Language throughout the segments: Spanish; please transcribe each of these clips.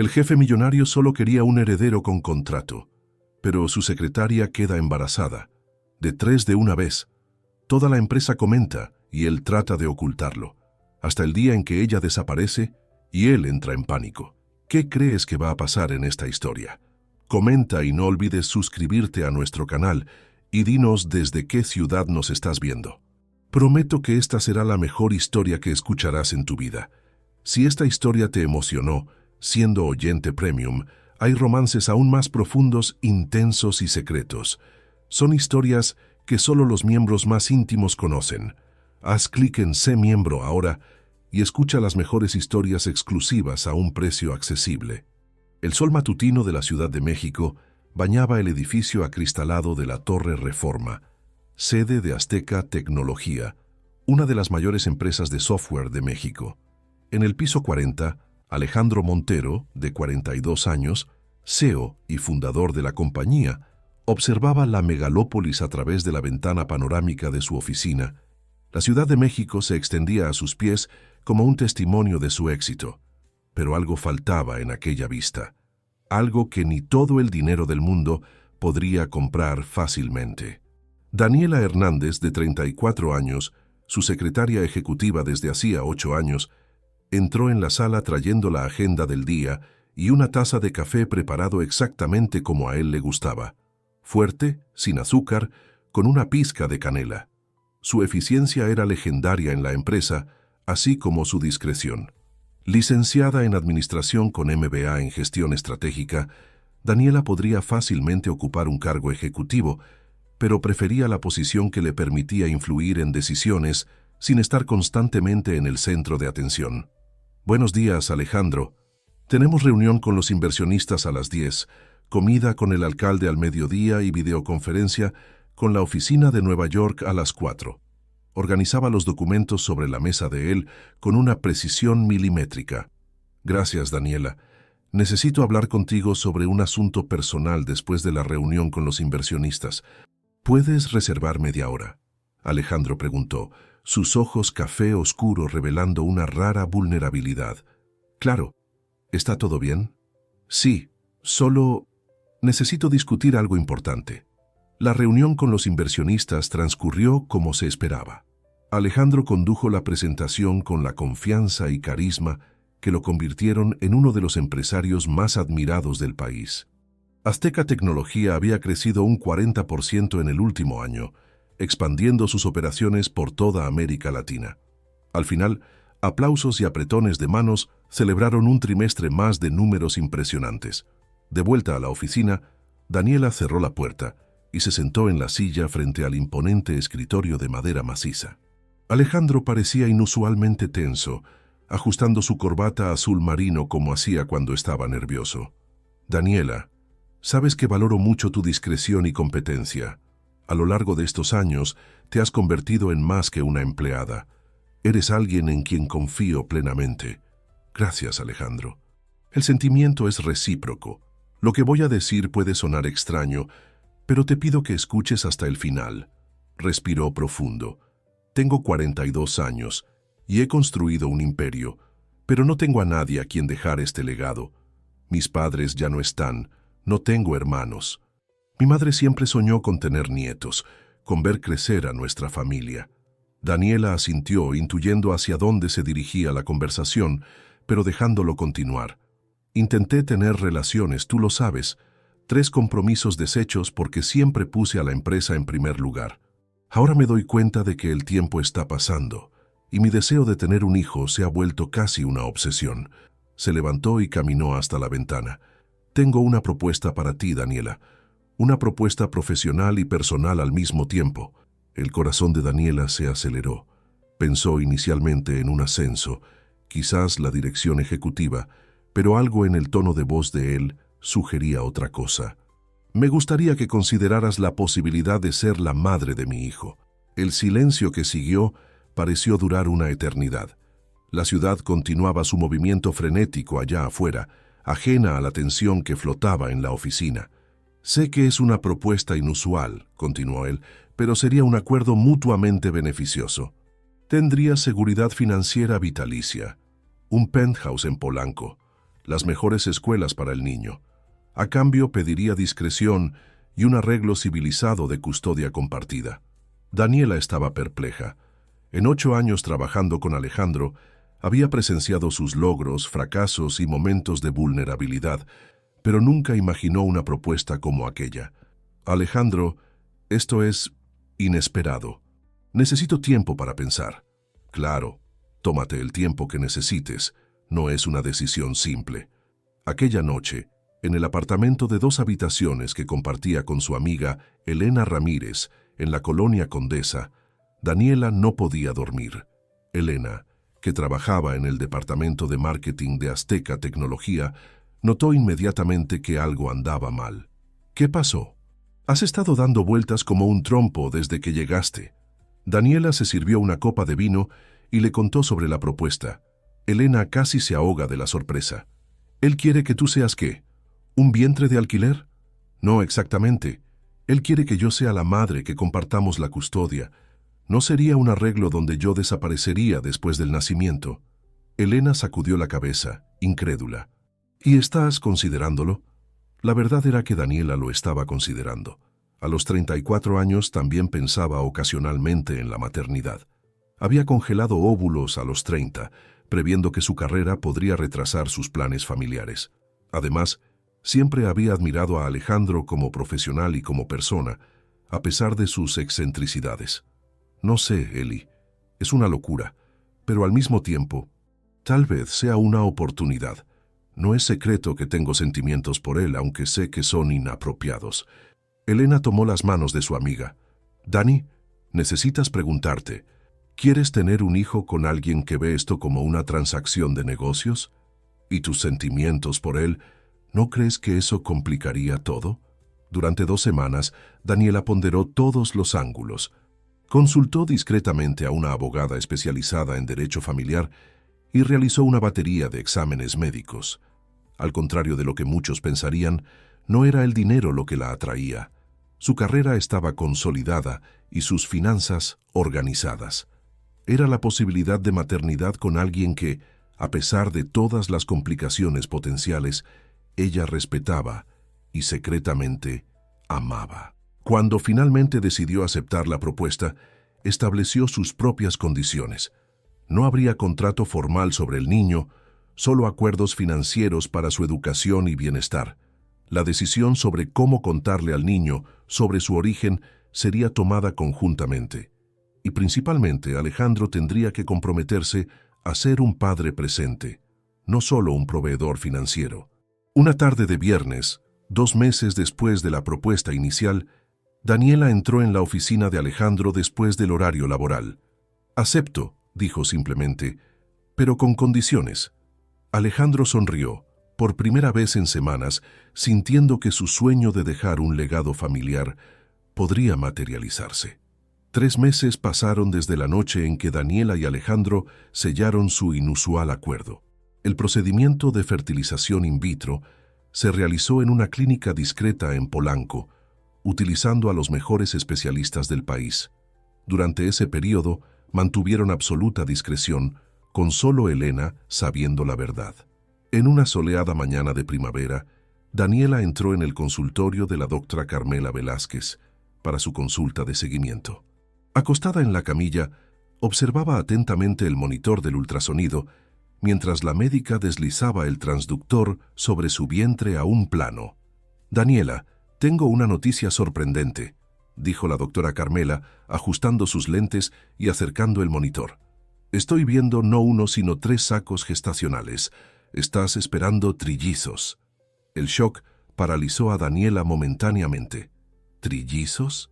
El jefe millonario solo quería un heredero con contrato, pero su secretaria queda embarazada, de 3 de una vez. Toda la empresa comenta y él trata de ocultarlo, hasta el día en que ella desaparece y él entra en pánico. ¿Qué crees que va a pasar en esta historia? Comenta y no olvides suscribirte a nuestro canal y dinos desde qué ciudad nos estás viendo. Prometo que esta será la mejor historia que escucharás en tu vida. Si esta historia te emocionó, siendo oyente premium, hay romances aún más profundos, intensos y secretos. Son historias que solo los miembros más íntimos conocen. Haz clic en Sé miembro ahora y escucha las mejores historias exclusivas a un precio accesible. El sol matutino de la Ciudad de México bañaba el edificio acristalado de la Torre Reforma, sede de Azteca Tecnología, una de las mayores empresas de software de México. En el piso 40, Alejandro Montero, de 42 años, CEO y fundador de la compañía, observaba la megalópolis a través de la ventana panorámica de su oficina. La Ciudad de México se extendía a sus pies como un testimonio de su éxito, pero algo faltaba en aquella vista, algo que ni todo el dinero del mundo podría comprar fácilmente. Daniela Hernández, de 34 años, su secretaria ejecutiva desde hacía 8 años, entró en la sala trayendo la agenda del día y una taza de café preparado exactamente como a él le gustaba. Fuerte, sin azúcar, con una pizca de canela. Su eficiencia era legendaria en la empresa, así como su discreción. Licenciada en Administración con MBA en Gestión Estratégica, Daniela podría fácilmente ocupar un cargo ejecutivo, pero prefería la posición que le permitía influir en decisiones sin estar constantemente en el centro de atención. Buenos días, Alejandro. Tenemos reunión con los inversionistas a las 10, comida con el alcalde al mediodía y videoconferencia con la oficina de Nueva York a las 4. Organizaba los documentos sobre la mesa de él con una precisión milimétrica. Gracias, Daniela. Necesito hablar contigo sobre un asunto personal después de la reunión con los inversionistas. ¿Puedes reservar media hora? Alejandro preguntó, sus ojos café oscuro revelando una rara vulnerabilidad. Claro. ¿Está todo bien? Sí, solo necesito discutir algo importante. La reunión con los inversionistas transcurrió como se esperaba. Alejandro condujo la presentación con la confianza y carisma que lo convirtieron en uno de los empresarios más admirados del país. Azteca Tecnología había crecido un 40% en el último año, expandiendo sus operaciones por toda América Latina. Al final, aplausos y apretones de manos celebraron un trimestre más de números impresionantes. De vuelta a la oficina, Daniela cerró la puerta y se sentó en la silla frente al imponente escritorio de madera maciza. Alejandro parecía inusualmente tenso, ajustando su corbata azul marino como hacía cuando estaba nervioso. Daniela, sabes que valoro mucho tu discreción y competencia. A lo largo de estos años, te has convertido en más que una empleada. Eres alguien en quien confío plenamente. Gracias, Alejandro. El sentimiento es recíproco. Lo que voy a decir puede sonar extraño, pero te pido que escuches hasta el final. Respiró profundo. Tengo 42 años y he construido un imperio, pero no tengo a nadie a quien dejar este legado. Mis padres ya no están, no tengo hermanos. Mi madre siempre soñó con tener nietos, con ver crecer a nuestra familia. Daniela asintió, intuyendo hacia dónde se dirigía la conversación, pero dejándolo continuar. Intenté tener relaciones, tú lo sabes, 3 compromisos deshechos porque siempre puse a la empresa en primer lugar. Ahora me doy cuenta de que el tiempo está pasando, y mi deseo de tener un hijo se ha vuelto casi una obsesión. Se levantó y caminó hasta la ventana. Tengo una propuesta para ti, Daniela. Una propuesta profesional y personal al mismo tiempo. El corazón de Daniela se aceleró. Pensó inicialmente en un ascenso, quizás la dirección ejecutiva, pero algo en el tono de voz de él sugería otra cosa. Me gustaría que consideraras la posibilidad de ser la madre de mi hijo. El silencio que siguió pareció durar una eternidad. La ciudad continuaba su movimiento frenético allá afuera, ajena a la tensión que flotaba en la oficina. Sé que es una propuesta inusual, continuó él, pero sería un acuerdo mutuamente beneficioso. Tendría seguridad financiera vitalicia, un penthouse en Polanco, las mejores escuelas para el niño. A cambio pediría discreción y un arreglo civilizado de custodia compartida. Daniela estaba perpleja. En 8 años trabajando con Alejandro, había presenciado sus logros, fracasos y momentos de vulnerabilidad, pero nunca imaginó una propuesta como aquella. Alejandro, esto es inesperado. Necesito tiempo para pensar. Claro, tómate el tiempo que necesites. No es una decisión simple. Aquella noche, en el apartamento de 2 habitaciones que compartía con su amiga Elena Ramírez, en la colonia Condesa, Daniela no podía dormir. Elena, que trabajaba en el departamento de marketing de Azteca Tecnología, notó inmediatamente que algo andaba mal. ¿Qué pasó? Has estado dando vueltas como un trompo desde que llegaste. Daniela se sirvió una copa de vino y le contó sobre la propuesta. Elena casi se ahoga de la sorpresa. ¿Él quiere que tú seas qué? ¿Un vientre de alquiler? No exactamente. Él quiere que yo sea la madre, que compartamos la custodia. No sería un arreglo donde yo desaparecería después del nacimiento. Elena sacudió la cabeza, incrédula. ¿Y estás considerándolo? La verdad era que Daniela lo estaba considerando. A los 34 años también pensaba ocasionalmente en la maternidad. Había congelado óvulos a los 30, previendo que su carrera podría retrasar sus planes familiares. Además, siempre había admirado a Alejandro como profesional y como persona, a pesar de sus excentricidades. No sé, Eli, es una locura, pero al mismo tiempo, tal vez sea una oportunidad. No es secreto que tengo sentimientos por él, aunque sé que son inapropiados. Elena tomó las manos de su amiga. Dani, necesitas preguntarte, ¿quieres tener un hijo con alguien que ve esto como una transacción de negocios? ¿Y tus sentimientos por él, no crees que eso complicaría todo? Durante 2 semanas, Daniela ponderó todos los ángulos. Consultó discretamente a una abogada especializada en derecho familiar y realizó una batería de exámenes médicos. Al contrario de lo que muchos pensarían, no era el dinero lo que la atraía. Su carrera estaba consolidada y sus finanzas organizadas. Era la posibilidad de maternidad con alguien que, a pesar de todas las complicaciones potenciales, ella respetaba y secretamente amaba. Cuando finalmente decidió aceptar la propuesta, estableció sus propias condiciones. No habría contrato formal sobre el niño, solo acuerdos financieros para su educación y bienestar. La decisión sobre cómo contarle al niño sobre su origen sería tomada conjuntamente. Y principalmente Alejandro tendría que comprometerse a ser un padre presente, no solo un proveedor financiero. Una tarde de viernes, 2 meses después de la propuesta inicial, Daniela entró en la oficina de Alejandro después del horario laboral. «Acepto», dijo simplemente, «pero con condiciones». Alejandro sonrió, por primera vez en semanas, sintiendo que su sueño de dejar un legado familiar podría materializarse. 3 meses pasaron desde la noche en que Daniela y Alejandro sellaron su inusual acuerdo. El procedimiento de fertilización in vitro se realizó en una clínica discreta en Polanco, utilizando a los mejores especialistas del país. Durante ese periodo, mantuvieron absoluta discreción, con solo Elena sabiendo la verdad. En una soleada mañana de primavera, Daniela entró en el consultorio de la doctora Carmela Velázquez para su consulta de seguimiento. Acostada en la camilla, observaba atentamente el monitor del ultrasonido, mientras la médica deslizaba el transductor sobre su vientre a un plano. «Daniela, tengo una noticia sorprendente», dijo la doctora Carmela, ajustando sus lentes y acercando el monitor. «Estoy viendo no 1 sino 3 sacos gestacionales. Estás esperando trillizos». El shock paralizó a Daniela momentáneamente. ¿Trillizos?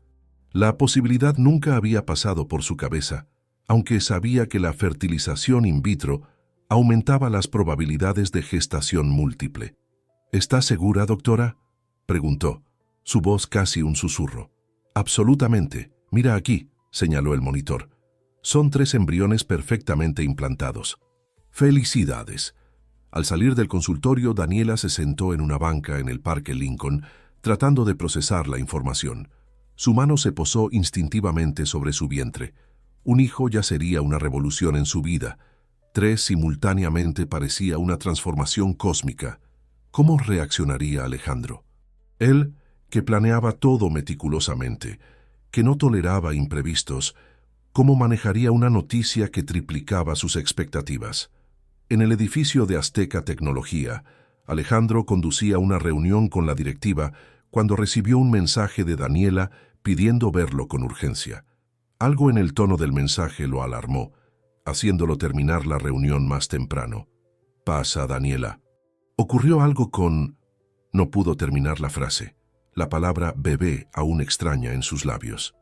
La posibilidad nunca había pasado por su cabeza, aunque sabía que la fertilización in vitro aumentaba las probabilidades de gestación múltiple. «¿Está segura, doctora?», preguntó, su voz casi un susurro. «Absolutamente. Mira aquí», señaló el monitor. «Son 3 embriones perfectamente implantados». «Felicidades». Al salir del consultorio, Daniela se sentó en una banca en el Parque Lincoln, tratando de procesar la información. Su mano se posó instintivamente sobre su vientre. Un hijo ya sería una revolución en su vida, Tres simultáneamente parecía una transformación cósmica. ¿Cómo reaccionaría Alejandro? Él, que planeaba todo meticulosamente, que no toleraba imprevistos, ¿cómo manejaría una noticia que triplicaba sus expectativas? En el edificio de Azteca Tecnología, Alejandro conducía una reunión con la directiva cuando recibió un mensaje de Daniela pidiendo verlo con urgencia. Algo en el tono del mensaje lo alarmó, haciéndolo terminar la reunión más temprano. «Pasa, Daniela». Ocurrió algo con... No pudo terminar la frase. La palabra bebé aún extraña en sus labios.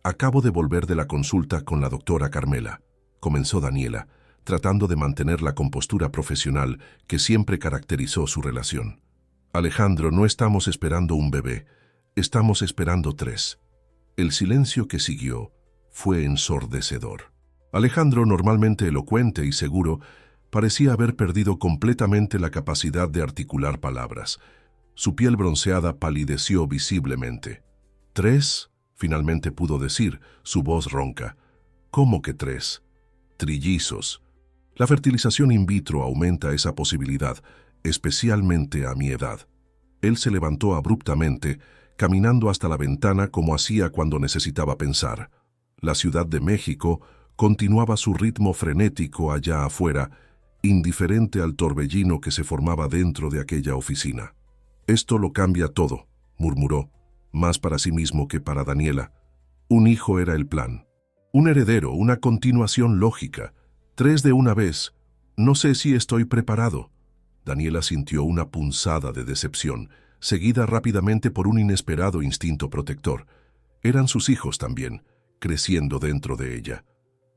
«Acabo de volver de la consulta con la doctora Carmela», comenzó Daniela, tratando de mantener la compostura profesional que siempre caracterizó su relación. «Alejandro, no estamos esperando un bebé, estamos esperando 3». El silencio que siguió fue ensordecedor. Alejandro, normalmente elocuente y seguro, parecía haber perdido completamente la capacidad de articular palabras. Su piel bronceada palideció visiblemente. «¿3?» finalmente pudo decir, su voz ronca. «¿Cómo que 3? Trillizos». La fertilización in vitro aumenta esa posibilidad, especialmente a mi edad. Él se levantó abruptamente, caminando hasta la ventana como hacía cuando necesitaba pensar. La Ciudad de México continuaba su ritmo frenético allá afuera, indiferente al torbellino que se formaba dentro de aquella oficina. «Esto lo cambia todo», murmuró, más para sí mismo que para Daniela. Un hijo era el plan. Un heredero, una continuación lógica. 3 de una vez. No sé si estoy preparado. Daniela sintió una punzada de decepción, seguida rápidamente por un inesperado instinto protector. Eran sus hijos también, creciendo dentro de ella.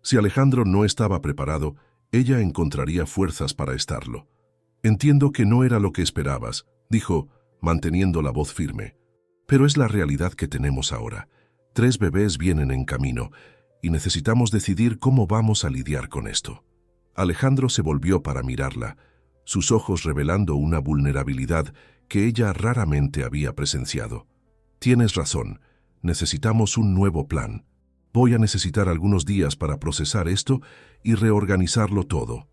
Si Alejandro no estaba preparado, ella encontraría fuerzas para estarlo. «Entiendo que no era lo que esperabas», dijo, manteniendo la voz firme. «Pero es la realidad que tenemos ahora. 3 bebés vienen en camino, y necesitamos decidir cómo vamos a lidiar con esto». Alejandro se volvió para mirarla, sus ojos revelando una vulnerabilidad que ella raramente había presenciado. «Tienes razón, necesitamos un nuevo plan. Voy a necesitar algunos días para procesar esto y reorganizarlo todo».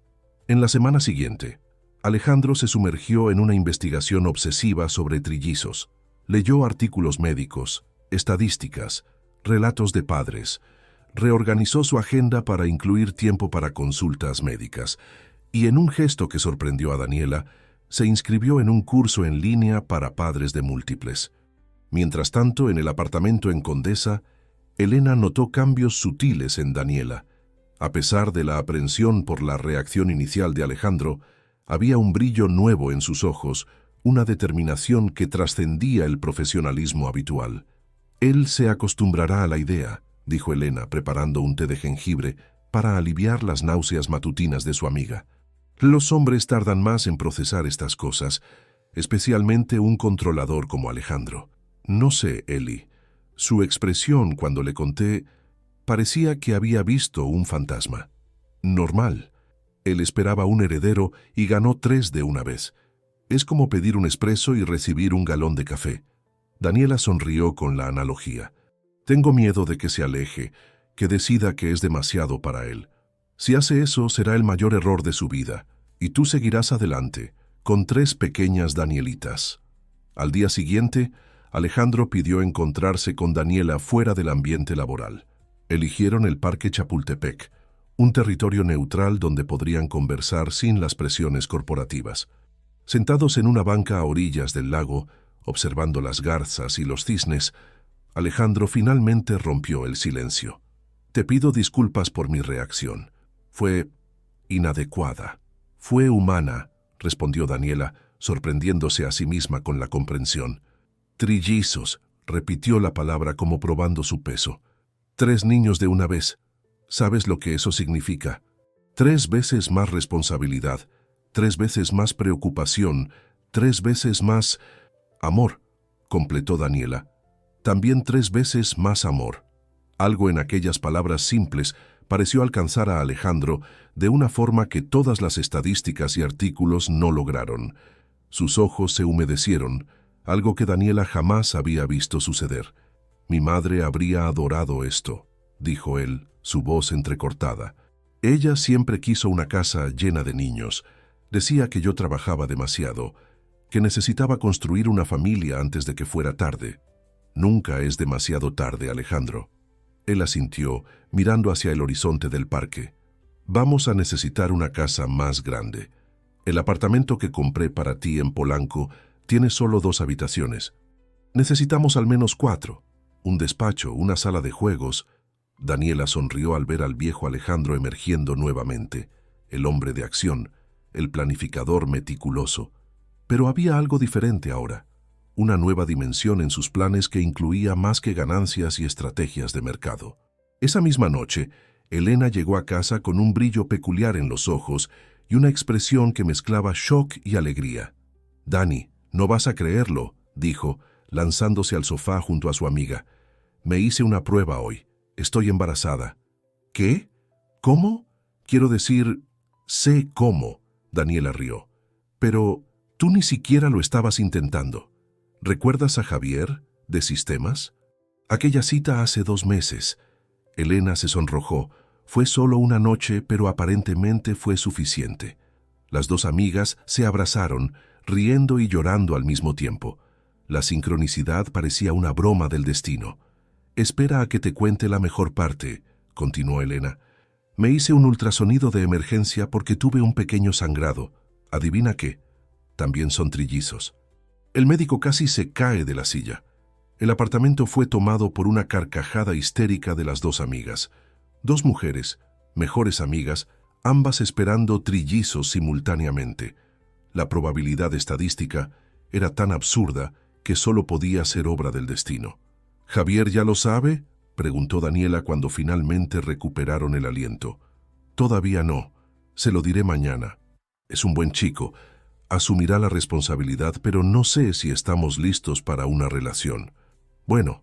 En la semana siguiente, Alejandro se sumergió en una investigación obsesiva sobre trillizos. Leyó artículos médicos, estadísticas, relatos de padres, reorganizó su agenda para incluir tiempo para consultas médicas y, en un gesto que sorprendió a Daniela, se inscribió en un curso en línea para padres de múltiples. Mientras tanto, en el apartamento en Condesa, Elena notó cambios sutiles en Daniela. A pesar de la aprensión por la reacción inicial de Alejandro, había un brillo nuevo en sus ojos, una determinación que trascendía el profesionalismo habitual. «Él se acostumbrará a la idea», dijo Elena, preparando un té de jengibre para aliviar las náuseas matutinas de su amiga. «Los hombres tardan más en procesar estas cosas, especialmente un controlador como Alejandro». «No sé, Eli». Su expresión cuando le conté parecía que había visto un fantasma. «Normal. Él esperaba un heredero y ganó 3 de una vez. Es como pedir un espresso y recibir un galón de café». Daniela sonrió con la analogía. «Tengo miedo de que se aleje, que decida que es demasiado para él. Si hace eso, será el mayor error de su vida, y tú seguirás adelante, con 3 pequeñas Danielitas». Al día siguiente, Alejandro pidió encontrarse con Daniela fuera del ambiente laboral. Eligieron el Parque Chapultepec, un territorio neutral donde podrían conversar sin las presiones corporativas. Sentados en una banca a orillas del lago, observando las garzas y los cisnes, Alejandro finalmente rompió el silencio. «Te pido disculpas por mi reacción. Fue inadecuada. Fue humana», respondió Daniela, sorprendiéndose a sí misma con la comprensión. «Trillizos», repitió la palabra como probando su peso. 3 niños de una vez. ¿Sabes lo que eso significa? 3 veces más responsabilidad, 3 veces más preocupación, 3 veces más... «Amor», completó Daniela. «También 3 veces más amor». Algo en aquellas palabras simples pareció alcanzar a Alejandro de una forma que todas las estadísticas y artículos no lograron. Sus ojos se humedecieron, algo que Daniela jamás había visto suceder. «Mi madre habría adorado esto», dijo él, su voz entrecortada. Ella siempre quiso una casa llena de niños. Decía que yo trabajaba demasiado, que necesitaba construir una familia antes de que fuera tarde. Nunca es demasiado tarde, Alejandro. Él asintió, mirando hacia el horizonte del parque. Vamos a necesitar una casa más grande. El apartamento que compré para ti en Polanco tiene solo 2 habitaciones. Necesitamos al menos 4. Un despacho, una sala de juegos. Daniela sonrió al ver al viejo Alejandro emergiendo nuevamente, el hombre de acción, el planificador meticuloso. Pero había algo diferente ahora, una nueva dimensión en sus planes que incluía más que ganancias y estrategias de mercado. Esa misma noche, Elena llegó a casa con un brillo peculiar en los ojos y una expresión que mezclaba shock y alegría. «Dani, no vas a creerlo», dijo, lanzándose al sofá junto a su amiga. «Me hice una prueba hoy. Estoy embarazada». «¿Qué? ¿Cómo?» «Quiero decir, sé cómo», Daniela rió. «Pero tú ni siquiera lo estabas intentando. ¿Recuerdas a Javier, de Sistemas? Aquella cita hace 2 meses. Elena se sonrojó. Fue solo una noche, pero aparentemente fue suficiente. Las 2 amigas se abrazaron, riendo y llorando al mismo tiempo. La sincronicidad parecía una broma del destino. «Espera a que te cuente la mejor parte», continuó Elena. «Me hice un ultrasonido de emergencia porque tuve un pequeño sangrado. ¿Adivina qué? También son trillizos». El médico casi se cae de la silla. El apartamento fue tomado por una carcajada histérica de las 2 amigas. 2 mujeres, mejores amigas, ambas esperando trillizos simultáneamente. La probabilidad estadística era tan absurda que solo podía ser obra del destino. «¿Javier ya lo sabe?», preguntó Daniela cuando finalmente recuperaron el aliento. «Todavía no. Se lo diré mañana. Es un buen chico. Asumirá la responsabilidad, pero no sé si estamos listos para una relación». «Bueno,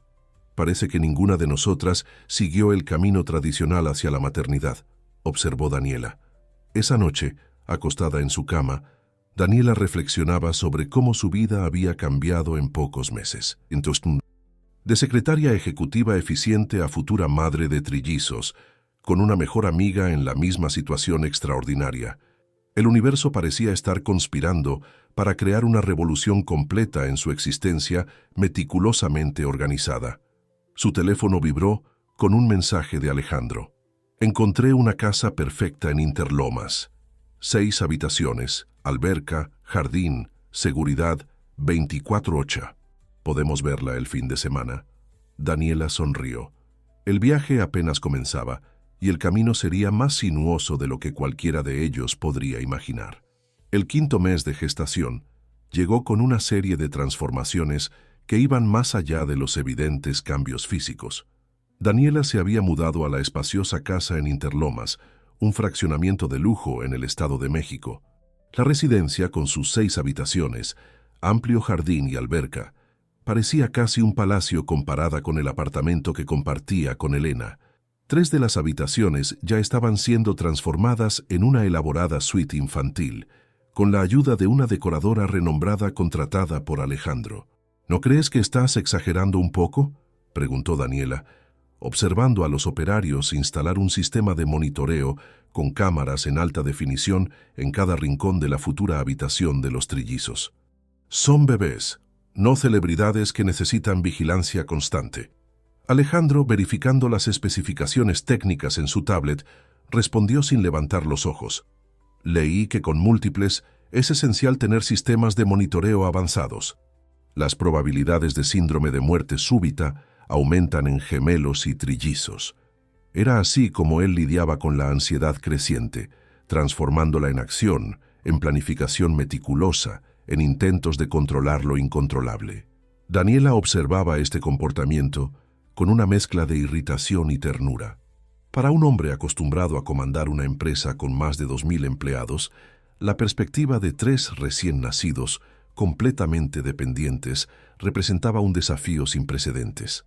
parece que ninguna de nosotras siguió el camino tradicional hacia la maternidad», observó Daniela. Esa noche, acostada en su cama, Daniela reflexionaba sobre cómo su vida había cambiado en pocos meses. Entonces, de secretaria ejecutiva eficiente a futura madre de trillizos, con una mejor amiga en la misma situación extraordinaria. El universo parecía estar conspirando para crear una revolución completa en su existencia meticulosamente organizada. Su teléfono vibró con un mensaje de Alejandro. «Encontré una casa perfecta en Interlomas. 6 habitaciones, alberca, jardín, seguridad, 24/8. ¿Podemos verla el fin de semana?». Daniela sonrió. El viaje apenas comenzaba, y el camino sería más sinuoso de lo que cualquiera de ellos podría imaginar. El 5.º mes de gestación llegó con una serie de transformaciones que iban más allá de los evidentes cambios físicos. Daniela se había mudado a la espaciosa casa en Interlomas, un fraccionamiento de lujo en el Estado de México. La residencia, con sus 6 habitaciones, amplio jardín y alberca, parecía casi un palacio comparada con el apartamento que compartía con Elena. 3 de las habitaciones ya estaban siendo transformadas en una elaborada suite infantil, con la ayuda de una decoradora renombrada contratada por Alejandro. «¿No crees que estás exagerando un poco?», preguntó Daniela, observando a los operarios instalar un sistema de monitoreo con cámaras en alta definición en cada rincón de la futura habitación de los trillizos. «Son bebés, no celebridades que necesitan vigilancia constante». Alejandro, verificando las especificaciones técnicas en su tablet, respondió sin levantar los ojos. «Leí que con múltiples es esencial tener sistemas de monitoreo avanzados. Las probabilidades de síndrome de muerte súbita aumentan en gemelos y trillizos». Era así como él lidiaba con la ansiedad creciente, transformándola en acción, en planificación meticulosa, en intentos de controlar lo incontrolable. Daniela observaba este comportamiento con una mezcla de irritación y ternura. Para un hombre acostumbrado a comandar una empresa con más de 2.000 empleados, la perspectiva de 3 recién nacidos, completamente dependientes, representaba un desafío sin precedentes.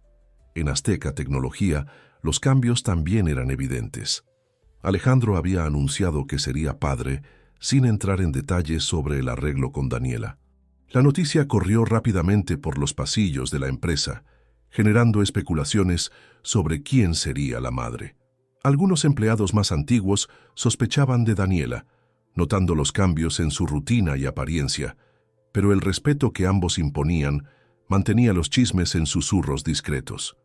En Azteca Tecnología, los cambios también eran evidentes. Alejandro había anunciado que sería padre sin entrar en detalles sobre el arreglo con Daniela. La noticia corrió rápidamente por los pasillos de la empresa, generando especulaciones sobre quién sería la madre. Algunos empleados más antiguos sospechaban de Daniela, notando los cambios en su rutina y apariencia, pero el respeto que ambos imponían mantenía los chismes en susurros discretos.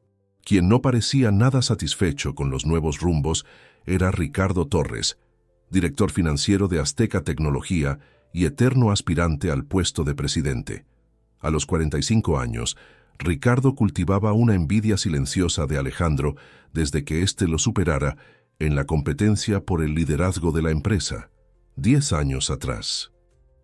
Quien no parecía nada satisfecho con los nuevos rumbos era Ricardo Torres, director financiero de Azteca Tecnología y eterno aspirante al puesto de presidente. A los 45 años, Ricardo cultivaba una envidia silenciosa de Alejandro desde que éste lo superara en la competencia por el liderazgo de la empresa, 10 años atrás.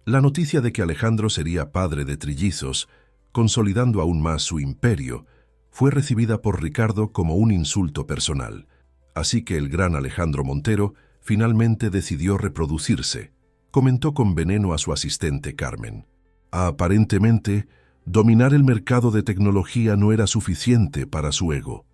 La noticia de que Alejandro sería padre de trillizos, consolidando aún más su imperio, fue recibida por Ricardo como un insulto personal. Así que el gran Alejandro Montero finalmente decidió reproducirse. Comentó con veneno a su asistente Carmen. Aparentemente, dominar el mercado de tecnología no era suficiente para su ego.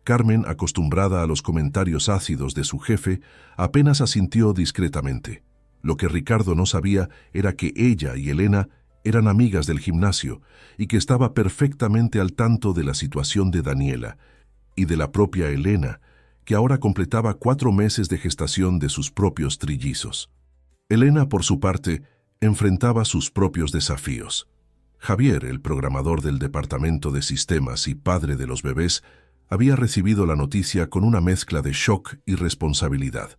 Carmen, acostumbrada a los comentarios ácidos de su jefe, apenas asintió discretamente. Lo que Ricardo no sabía era que ella y Elena eran amigas del gimnasio y que estaba perfectamente al tanto de la situación de Daniela y de la propia Elena, que ahora completaba 4 meses de gestación de sus propios trillizos. Elena, por su parte, enfrentaba sus propios desafíos. Javier, el programador del departamento de sistemas y padre de los bebés, había recibido la noticia con una mezcla de shock y responsabilidad.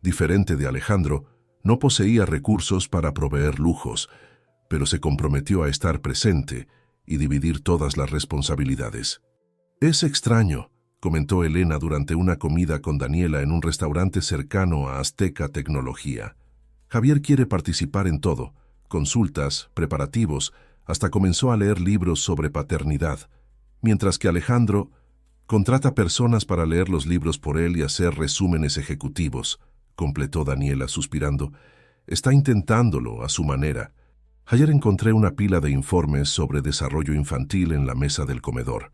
Diferente de Alejandro, no poseía recursos para proveer lujos, pero se comprometió a estar presente y dividir todas las responsabilidades. «Es extraño», comentó Elena durante una comida con Daniela en un restaurante cercano a Azteca Tecnología. «Javier quiere participar en todo, consultas, preparativos, hasta comenzó a leer libros sobre paternidad, mientras que Alejandro contrata personas para leer los libros por él y hacer resúmenes ejecutivos», completó Daniela suspirando. «Está intentándolo a su manera. Ayer encontré una pila de informes sobre desarrollo infantil en la mesa del comedor.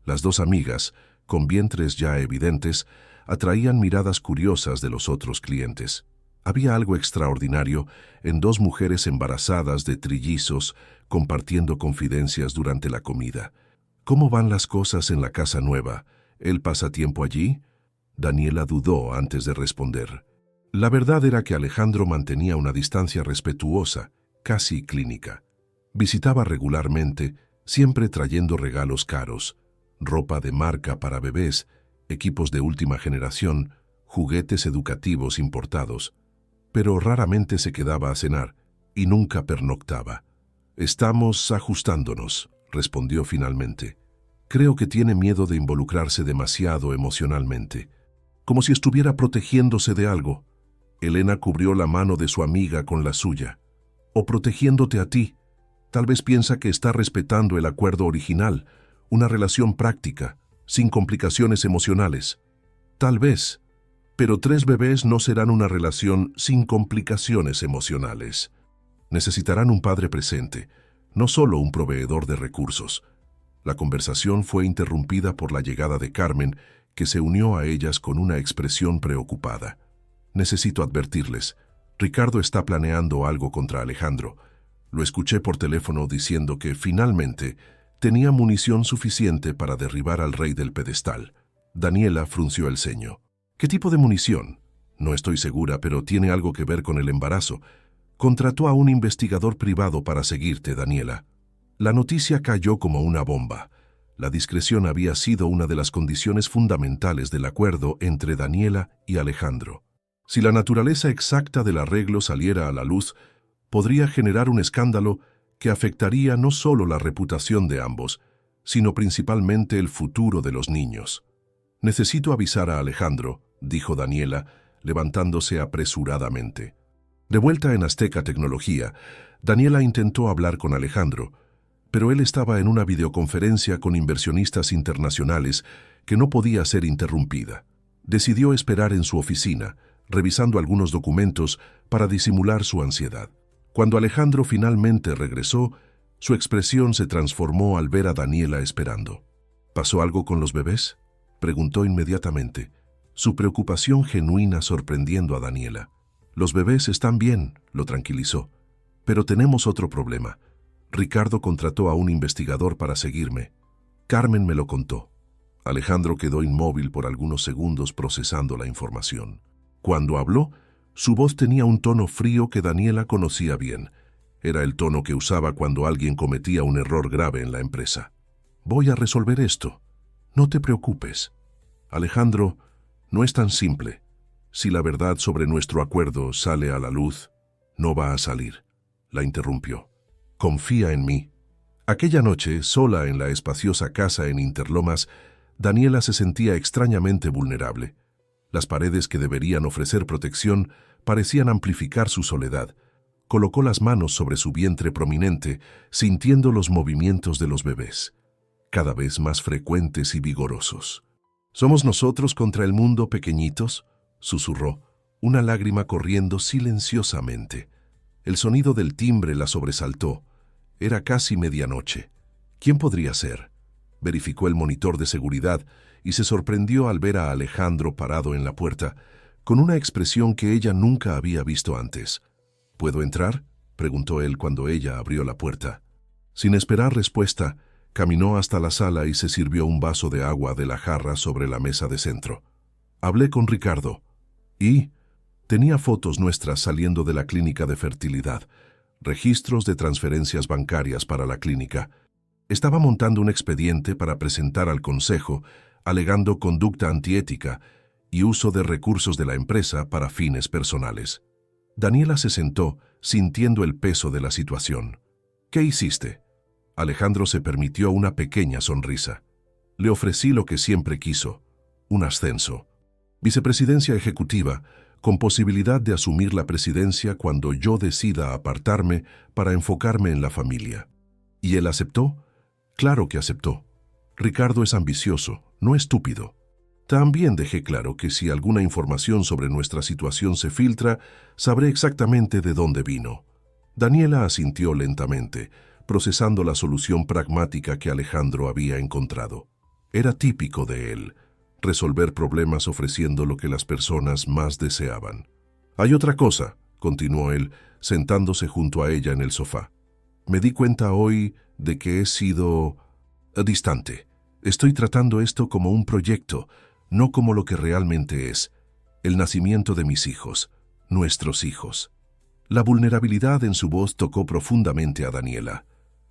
Las dos amigas, con vientres ya evidentes, atraían miradas curiosas de los otros clientes. Había algo extraordinario en 2 mujeres embarazadas de trillizos compartiendo confidencias durante la comida. «¿Cómo van las cosas en la casa nueva? ¿Él pasa tiempo allí?» Daniela dudó antes de responder. La verdad era que Alejandro mantenía una distancia respetuosa, casi clínica. Visitaba regularmente, siempre trayendo regalos caros, ropa de marca para bebés, equipos de última generación, juguetes educativos importados, pero raramente se quedaba a cenar y nunca pernoctaba. «Estamos ajustándonos», respondió finalmente. «Creo que tiene miedo de involucrarse demasiado emocionalmente, como si estuviera protegiéndose de algo». Elena cubrió la mano de su amiga con la suya. «O protegiéndote a ti. Tal vez piensa que está respetando el acuerdo original, una relación práctica, sin complicaciones emocionales. Tal vez, pero 3 bebés no serán una relación sin complicaciones emocionales. Necesitarán un padre presente, no solo un proveedor de recursos». La conversación fue interrumpida por la llegada de Carmen, que se unió a ellas con una expresión preocupada. «Necesito advertirles. Ricardo está planeando algo contra Alejandro. Lo escuché por teléfono diciendo que, finalmente, tenía munición suficiente para derribar al rey del pedestal». Daniela frunció el ceño. «¿Qué tipo de munición?» «No estoy segura, pero tiene algo que ver con el embarazo. Contrató a un investigador privado para seguirte, Daniela». La noticia cayó como una bomba. La discreción había sido una de las condiciones fundamentales del acuerdo entre Daniela y Alejandro. Si la naturaleza exacta del arreglo saliera a la luz, podría generar un escándalo que afectaría no solo la reputación de ambos, sino principalmente el futuro de los niños. «Necesito avisar a Alejandro», dijo Daniela, levantándose apresuradamente. De vuelta en Azteca Tecnología, Daniela intentó hablar con Alejandro, pero él estaba en una videoconferencia con inversionistas internacionales que no podía ser interrumpida. Decidió esperar en su oficina, revisando algunos documentos para disimular su ansiedad. Cuando Alejandro finalmente regresó, su expresión se transformó al ver a Daniela esperando. «¿Pasó algo con los bebés?», preguntó inmediatamente, su preocupación genuina sorprendiendo a Daniela. «Los bebés están bien», lo tranquilizó, «pero tenemos otro problema. Ricardo contrató a un investigador para seguirme. Carmen me lo contó». Alejandro quedó inmóvil por algunos segundos procesando la información. Cuando habló, su voz tenía un tono frío que Daniela conocía bien. Era el tono que usaba cuando alguien cometía un error grave en la empresa. «Voy a resolver esto. No te preocupes». «Alejandro, no es tan simple. Si la verdad sobre nuestro acuerdo sale a la luz, no va a salir», la interrumpió. «Confía en mí». Aquella noche, sola en la espaciosa casa en Interlomas, Daniela se sentía extrañamente vulnerable. Las paredes que deberían ofrecer protección parecían amplificar su soledad. Colocó las manos sobre su vientre prominente, sintiendo los movimientos de los bebés, cada vez más frecuentes y vigorosos. «¿Somos nosotros contra el mundo, pequeñitos?», susurró, una lágrima corriendo silenciosamente. El sonido del timbre la sobresaltó. Era casi medianoche. ¿Quién podría ser? Verificó el monitor de seguridad y se sorprendió al ver a Alejandro parado en la puerta, con una expresión que ella nunca había visto antes. «¿Puedo entrar?», preguntó él cuando ella abrió la puerta. Sin esperar respuesta, caminó hasta la sala y se sirvió un vaso de agua de la jarra sobre la mesa de centro. «Hablé con Ricardo. Y tenía fotos nuestras saliendo de la clínica de fertilidad, registros de transferencias bancarias para la clínica. Estaba montando un expediente para presentar al consejo, alegando conducta antiética y uso de recursos de la empresa para fines personales». Daniela se sentó, sintiendo el peso de la situación. «¿Qué hiciste?». Alejandro se permitió una pequeña sonrisa. «Le ofrecí lo que siempre quiso, un ascenso. Vicepresidencia ejecutiva, con posibilidad de asumir la presidencia cuando yo decida apartarme para enfocarme en la familia». ¿Y él aceptó? Claro que aceptó. Ricardo es ambicioso, no estúpido. También dejé claro que si alguna información sobre nuestra situación se filtra, sabré exactamente de dónde vino. Daniela asintió lentamente, procesando la solución pragmática que Alejandro había encontrado. Era típico de él, resolver problemas ofreciendo lo que las personas más deseaban. «Hay otra cosa», continuó él, sentándose junto a ella en el sofá. «Me di cuenta hoy de que he sido distante. Estoy tratando esto como un proyecto, no como lo que realmente es, el nacimiento de mis hijos, nuestros hijos». La vulnerabilidad en su voz tocó profundamente a Daniela.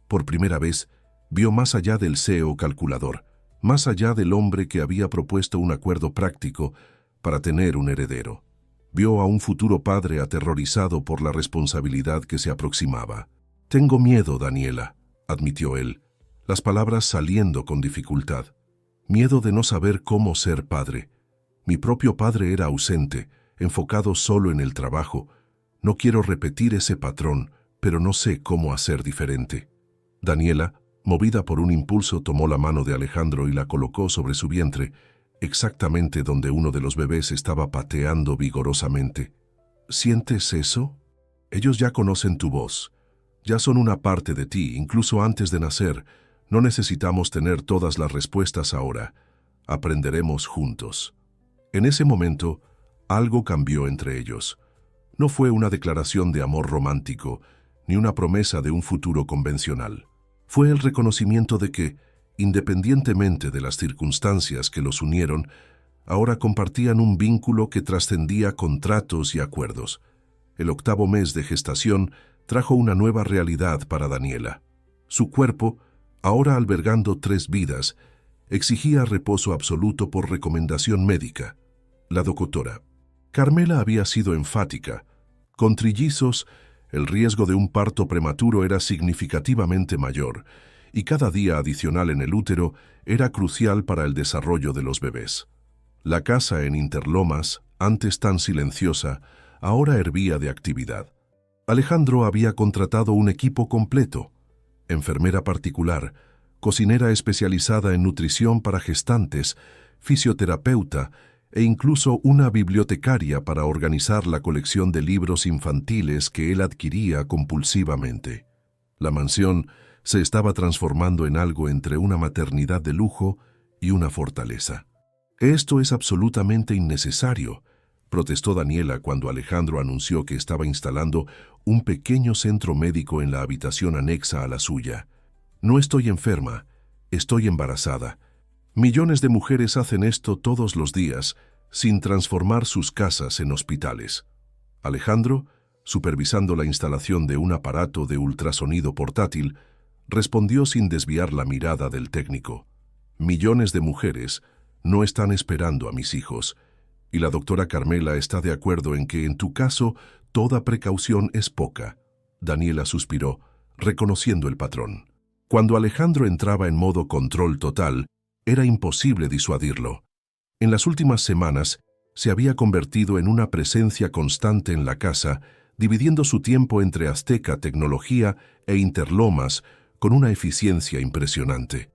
Por primera vez, vio más allá del CEO calculador, más allá del hombre que había propuesto un acuerdo práctico para tener un heredero. Vio a un futuro padre aterrorizado por la responsabilidad que se aproximaba. «Tengo miedo, Daniela», admitió él, las palabras saliendo con dificultad. «Miedo de no saber cómo ser padre. Mi propio padre era ausente, enfocado solo en el trabajo. No quiero repetir ese patrón, pero no sé cómo hacer diferente». Daniela, movida por un impulso, tomó la mano de Alejandro y la colocó sobre su vientre, exactamente donde uno de los bebés estaba pateando vigorosamente. «¿Sientes eso? Ellos ya conocen tu voz. Ya son una parte de ti, incluso antes de nacer. No necesitamos tener todas las respuestas ahora. Aprenderemos juntos». En ese momento, algo cambió entre ellos. No fue una declaración de amor romántico, ni una promesa de un futuro convencional. Fue el reconocimiento de que, independientemente de las circunstancias que los unieron, ahora compartían un vínculo que trascendía contratos y acuerdos. El 8º mes de gestación trajo una nueva realidad para Daniela. Su cuerpo, ahora albergando 3 vidas, exigía reposo absoluto por recomendación médica. La doctora Carmela había sido enfática. Con trillizos, el riesgo de un parto prematuro era significativamente mayor, y cada día adicional en el útero era crucial para el desarrollo de los bebés. La casa en Interlomas, antes tan silenciosa, ahora hervía de actividad. Alejandro había contratado un equipo completo: enfermera particular, cocinera especializada en nutrición para gestantes, fisioterapeuta e incluso una bibliotecaria para organizar la colección de libros infantiles que él adquiría compulsivamente. La mansión se estaba transformando en algo entre una maternidad de lujo y una fortaleza. «Esto es absolutamente innecesario», protestó Daniela cuando Alejandro anunció que estaba instalando un pequeño centro médico en la habitación anexa a la suya. «No estoy enferma, estoy embarazada. Millones de mujeres hacen esto todos los días, sin transformar sus casas en hospitales. Alejandro, supervisando la instalación de un aparato de ultrasonido portátil, respondió sin desviar la mirada del técnico. Millones de mujeres no están esperando a mis hijos, y la doctora Carmela está de acuerdo en que en tu caso toda precaución es poca. Daniela suspiró, reconociendo el patrón. Cuando Alejandro entraba en modo control total, era imposible disuadirlo. En las últimas semanas, se había convertido en una presencia constante en la casa, dividiendo su tiempo entre Azteca Tecnología e Interlomas con una eficiencia impresionante.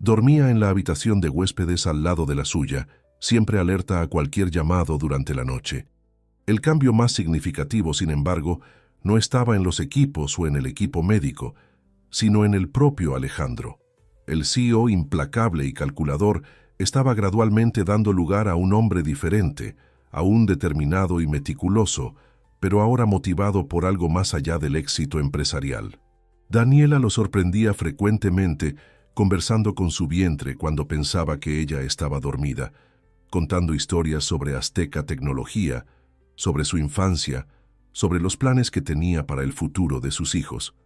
Dormía en la habitación de huéspedes al lado de la suya, siempre alerta a cualquier llamado durante la noche. El cambio más significativo, sin embargo, no estaba en los equipos o en el equipo médico, sino en el propio Alejandro. El CEO implacable y calculador estaba gradualmente dando lugar a un hombre diferente, aún determinado y meticuloso, pero ahora motivado por algo más allá del éxito empresarial. Daniela lo sorprendía frecuentemente conversando con su vientre cuando pensaba que ella estaba dormida, contando historias sobre Azteca Tecnología, sobre su infancia, sobre los planes que tenía para el futuro de sus hijos.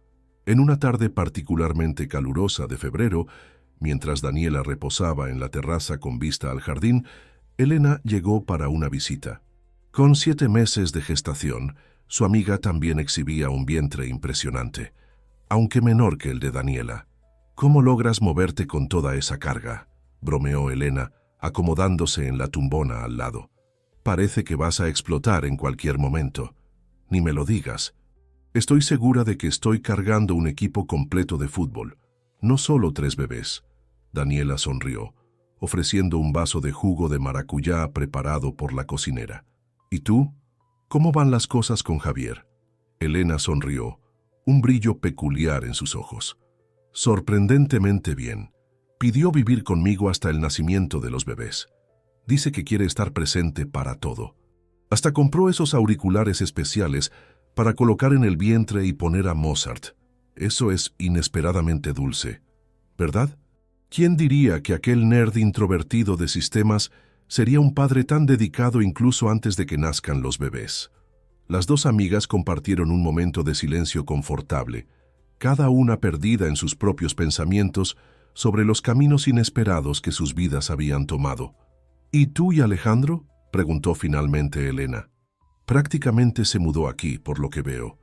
En una tarde particularmente calurosa de febrero, mientras Daniela reposaba en la terraza con vista al jardín, Elena llegó para una visita. Con 7 meses de gestación, su amiga también exhibía un vientre impresionante, aunque menor que el de Daniela. «¿Cómo logras moverte con toda esa carga?», bromeó Elena, acomodándose en la tumbona al lado. «Parece que vas a explotar en cualquier momento. Ni me lo digas. Estoy segura de que estoy cargando un equipo completo de fútbol, no solo 3 bebés». Daniela sonrió, ofreciendo un vaso de jugo de maracuyá preparado por la cocinera. «¿Y tú? ¿Cómo van las cosas con Javier?». Elena sonrió, un brillo peculiar en sus ojos. «Sorprendentemente bien. Pidió vivir conmigo hasta el nacimiento de los bebés. Dice que quiere estar presente para todo. Hasta compró esos auriculares especiales para colocar en el vientre y poner a Mozart. Eso es inesperadamente dulce, ¿verdad? ¿Quién diría que aquel nerd introvertido de sistemas sería un padre tan dedicado incluso antes de que nazcan los bebés?». Las dos amigas compartieron un momento de silencio confortable, cada una perdida en sus propios pensamientos sobre los caminos inesperados que sus vidas habían tomado. «¿Y tú y Alejandro?», preguntó finalmente Elena. «Prácticamente se mudó aquí, por lo que veo».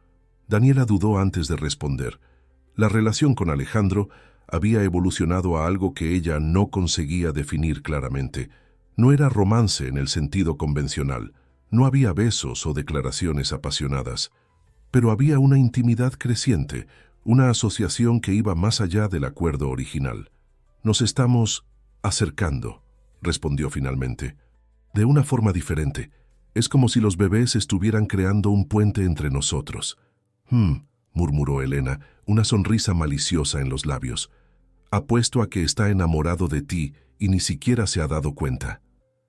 Daniela dudó antes de responder. La relación con Alejandro había evolucionado a algo que ella no conseguía definir claramente. No era romance en el sentido convencional, no había besos o declaraciones apasionadas, pero había una intimidad creciente, una asociación que iba más allá del acuerdo original. «Nos estamos acercando», respondió finalmente. «De una forma diferente. Es como si los bebés estuvieran creando un puente entre nosotros». Murmuró Elena, una sonrisa maliciosa en los labios. «Apuesto a que está enamorado de ti y ni siquiera se ha dado cuenta».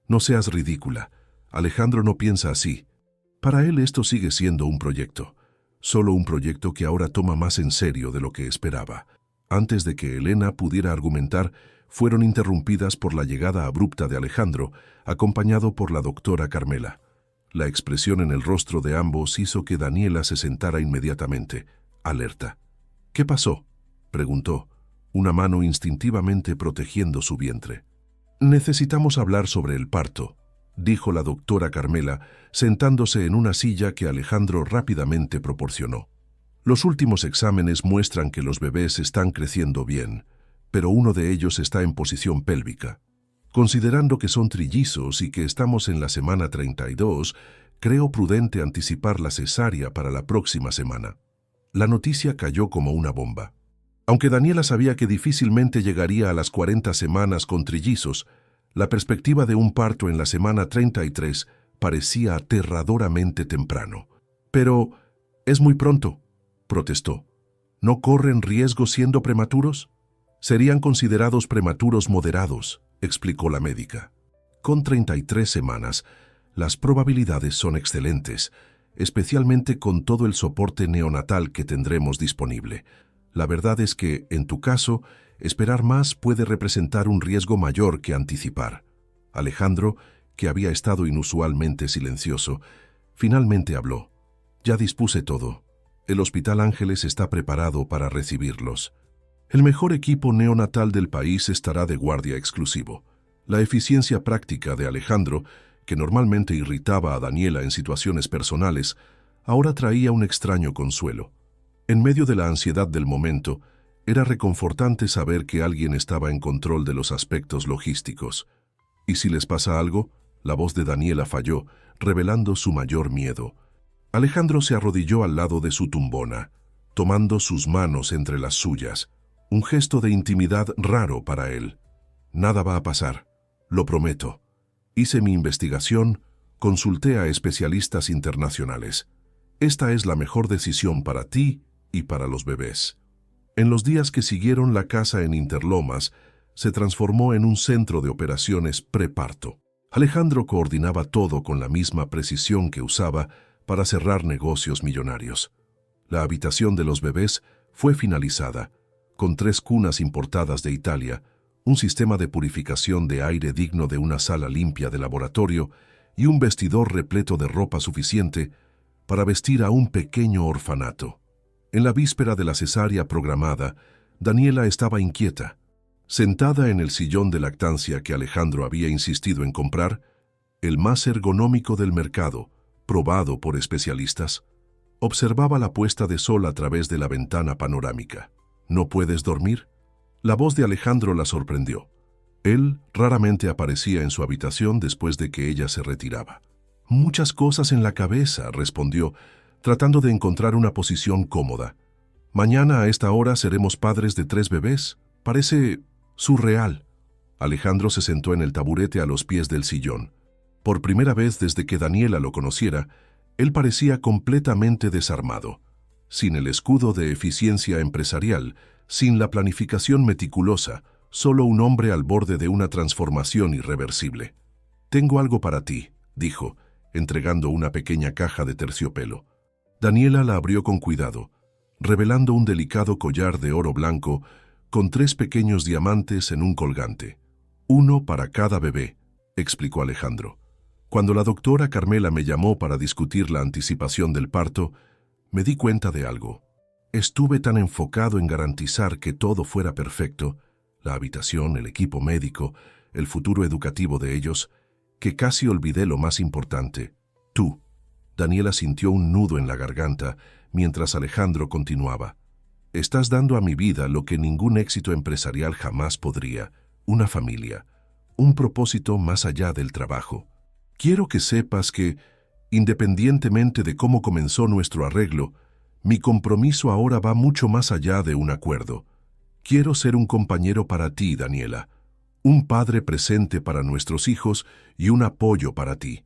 «No seas ridícula. Alejandro no piensa así. Para él esto sigue siendo un proyecto. Solo un proyecto que ahora toma más en serio de lo que esperaba». Antes de que Elena pudiera argumentar, fueron interrumpidas por la llegada abrupta de Alejandro, acompañado por la doctora Carmela. La expresión en el rostro de ambos hizo que Daniela se sentara inmediatamente, alerta. «¿Qué pasó?», preguntó, una mano instintivamente protegiendo su vientre. «Necesitamos hablar sobre el parto», dijo la doctora Carmela, sentándose en una silla que Alejandro rápidamente proporcionó. «Los últimos exámenes muestran que los bebés están creciendo bien, pero uno de ellos está en posición pélvica. Considerando que son trillizos y que estamos en la semana 32, creo prudente anticipar la cesárea para la próxima semana». La noticia cayó como una bomba. Aunque Daniela sabía que difícilmente llegaría a las 40 semanas con trillizos, la perspectiva de un parto en la semana 33 parecía aterradoramente temprano. «Pero es muy pronto», protestó. «¿No corren riesgo siendo prematuros?». «Serían considerados prematuros moderados», explicó la médica. «Con 33 semanas, las probabilidades son excelentes, especialmente con todo el soporte neonatal que tendremos disponible. La verdad es que, en tu caso, esperar más puede representar un riesgo mayor que anticipar. Alejandro, que había estado inusualmente silencioso, finalmente habló. Ya dispuse todo. El Hospital Ángeles está preparado para recibirlos. El mejor equipo neonatal del país estará de guardia exclusivo. La eficiencia práctica de Alejandro, que normalmente irritaba a Daniela en situaciones personales, ahora traía un extraño consuelo. En medio de la ansiedad del momento, era reconfortante saber que alguien estaba en control de los aspectos logísticos. ¿Y si les pasa algo? La voz de Daniela falló, revelando su mayor miedo. Alejandro se arrodilló al lado de su tumbona, tomando sus manos entre las suyas, un gesto de intimidad raro para él. Nada va a pasar, lo prometo. Hice mi investigación, consulté a especialistas internacionales. Esta es la mejor decisión para ti y para los bebés. En los días que siguieron, la casa en Interlomas se transformó en un centro de operaciones preparto. Alejandro coordinaba todo con la misma precisión que usaba para cerrar negocios millonarios. La habitación de los bebés fue finalizada, con 3 cunas importadas de Italia, un sistema de purificación de aire digno de una sala limpia de laboratorio y un vestidor repleto de ropa suficiente para vestir a un pequeño orfanato. En la víspera de la cesárea programada, Daniela estaba inquieta. Sentada en el sillón de lactancia que Alejandro había insistido en comprar, el más ergonómico del mercado, probado por especialistas, observaba la puesta de sol a través de la ventana panorámica. ¿No puedes dormir? La voz de Alejandro la sorprendió. Él raramente aparecía en su habitación después de que ella se retiraba. Muchas cosas en la cabeza, respondió, tratando de encontrar una posición cómoda. Mañana a esta hora seremos padres de 3 bebés. Parece surreal. Alejandro se sentó en el taburete a los pies del sillón. Por primera vez desde que Daniela lo conociera, él parecía completamente desarmado. Sin el escudo de eficiencia empresarial, sin la planificación meticulosa, solo un hombre al borde de una transformación irreversible. «Tengo algo para ti», dijo, entregando una pequeña caja de terciopelo. Daniela la abrió con cuidado, revelando un delicado collar de oro blanco con 3 pequeños diamantes en un colgante. «Uno para cada bebé», explicó Alejandro. Cuando la doctora Carmela me llamó para discutir la anticipación del parto, me di cuenta de algo. Estuve tan enfocado en garantizar que todo fuera perfecto, la habitación, el equipo médico, el futuro educativo de ellos, que casi olvidé lo más importante. Tú. Daniela sintió un nudo en la garganta mientras Alejandro continuaba. Estás dando a mi vida lo que ningún éxito empresarial jamás podría, una familia, un propósito más allá del trabajo. Quiero que sepas que, independientemente de cómo comenzó nuestro arreglo, mi compromiso ahora va mucho más allá de un acuerdo. Quiero ser un compañero para ti, Daniela, un padre presente para nuestros hijos y un apoyo para ti.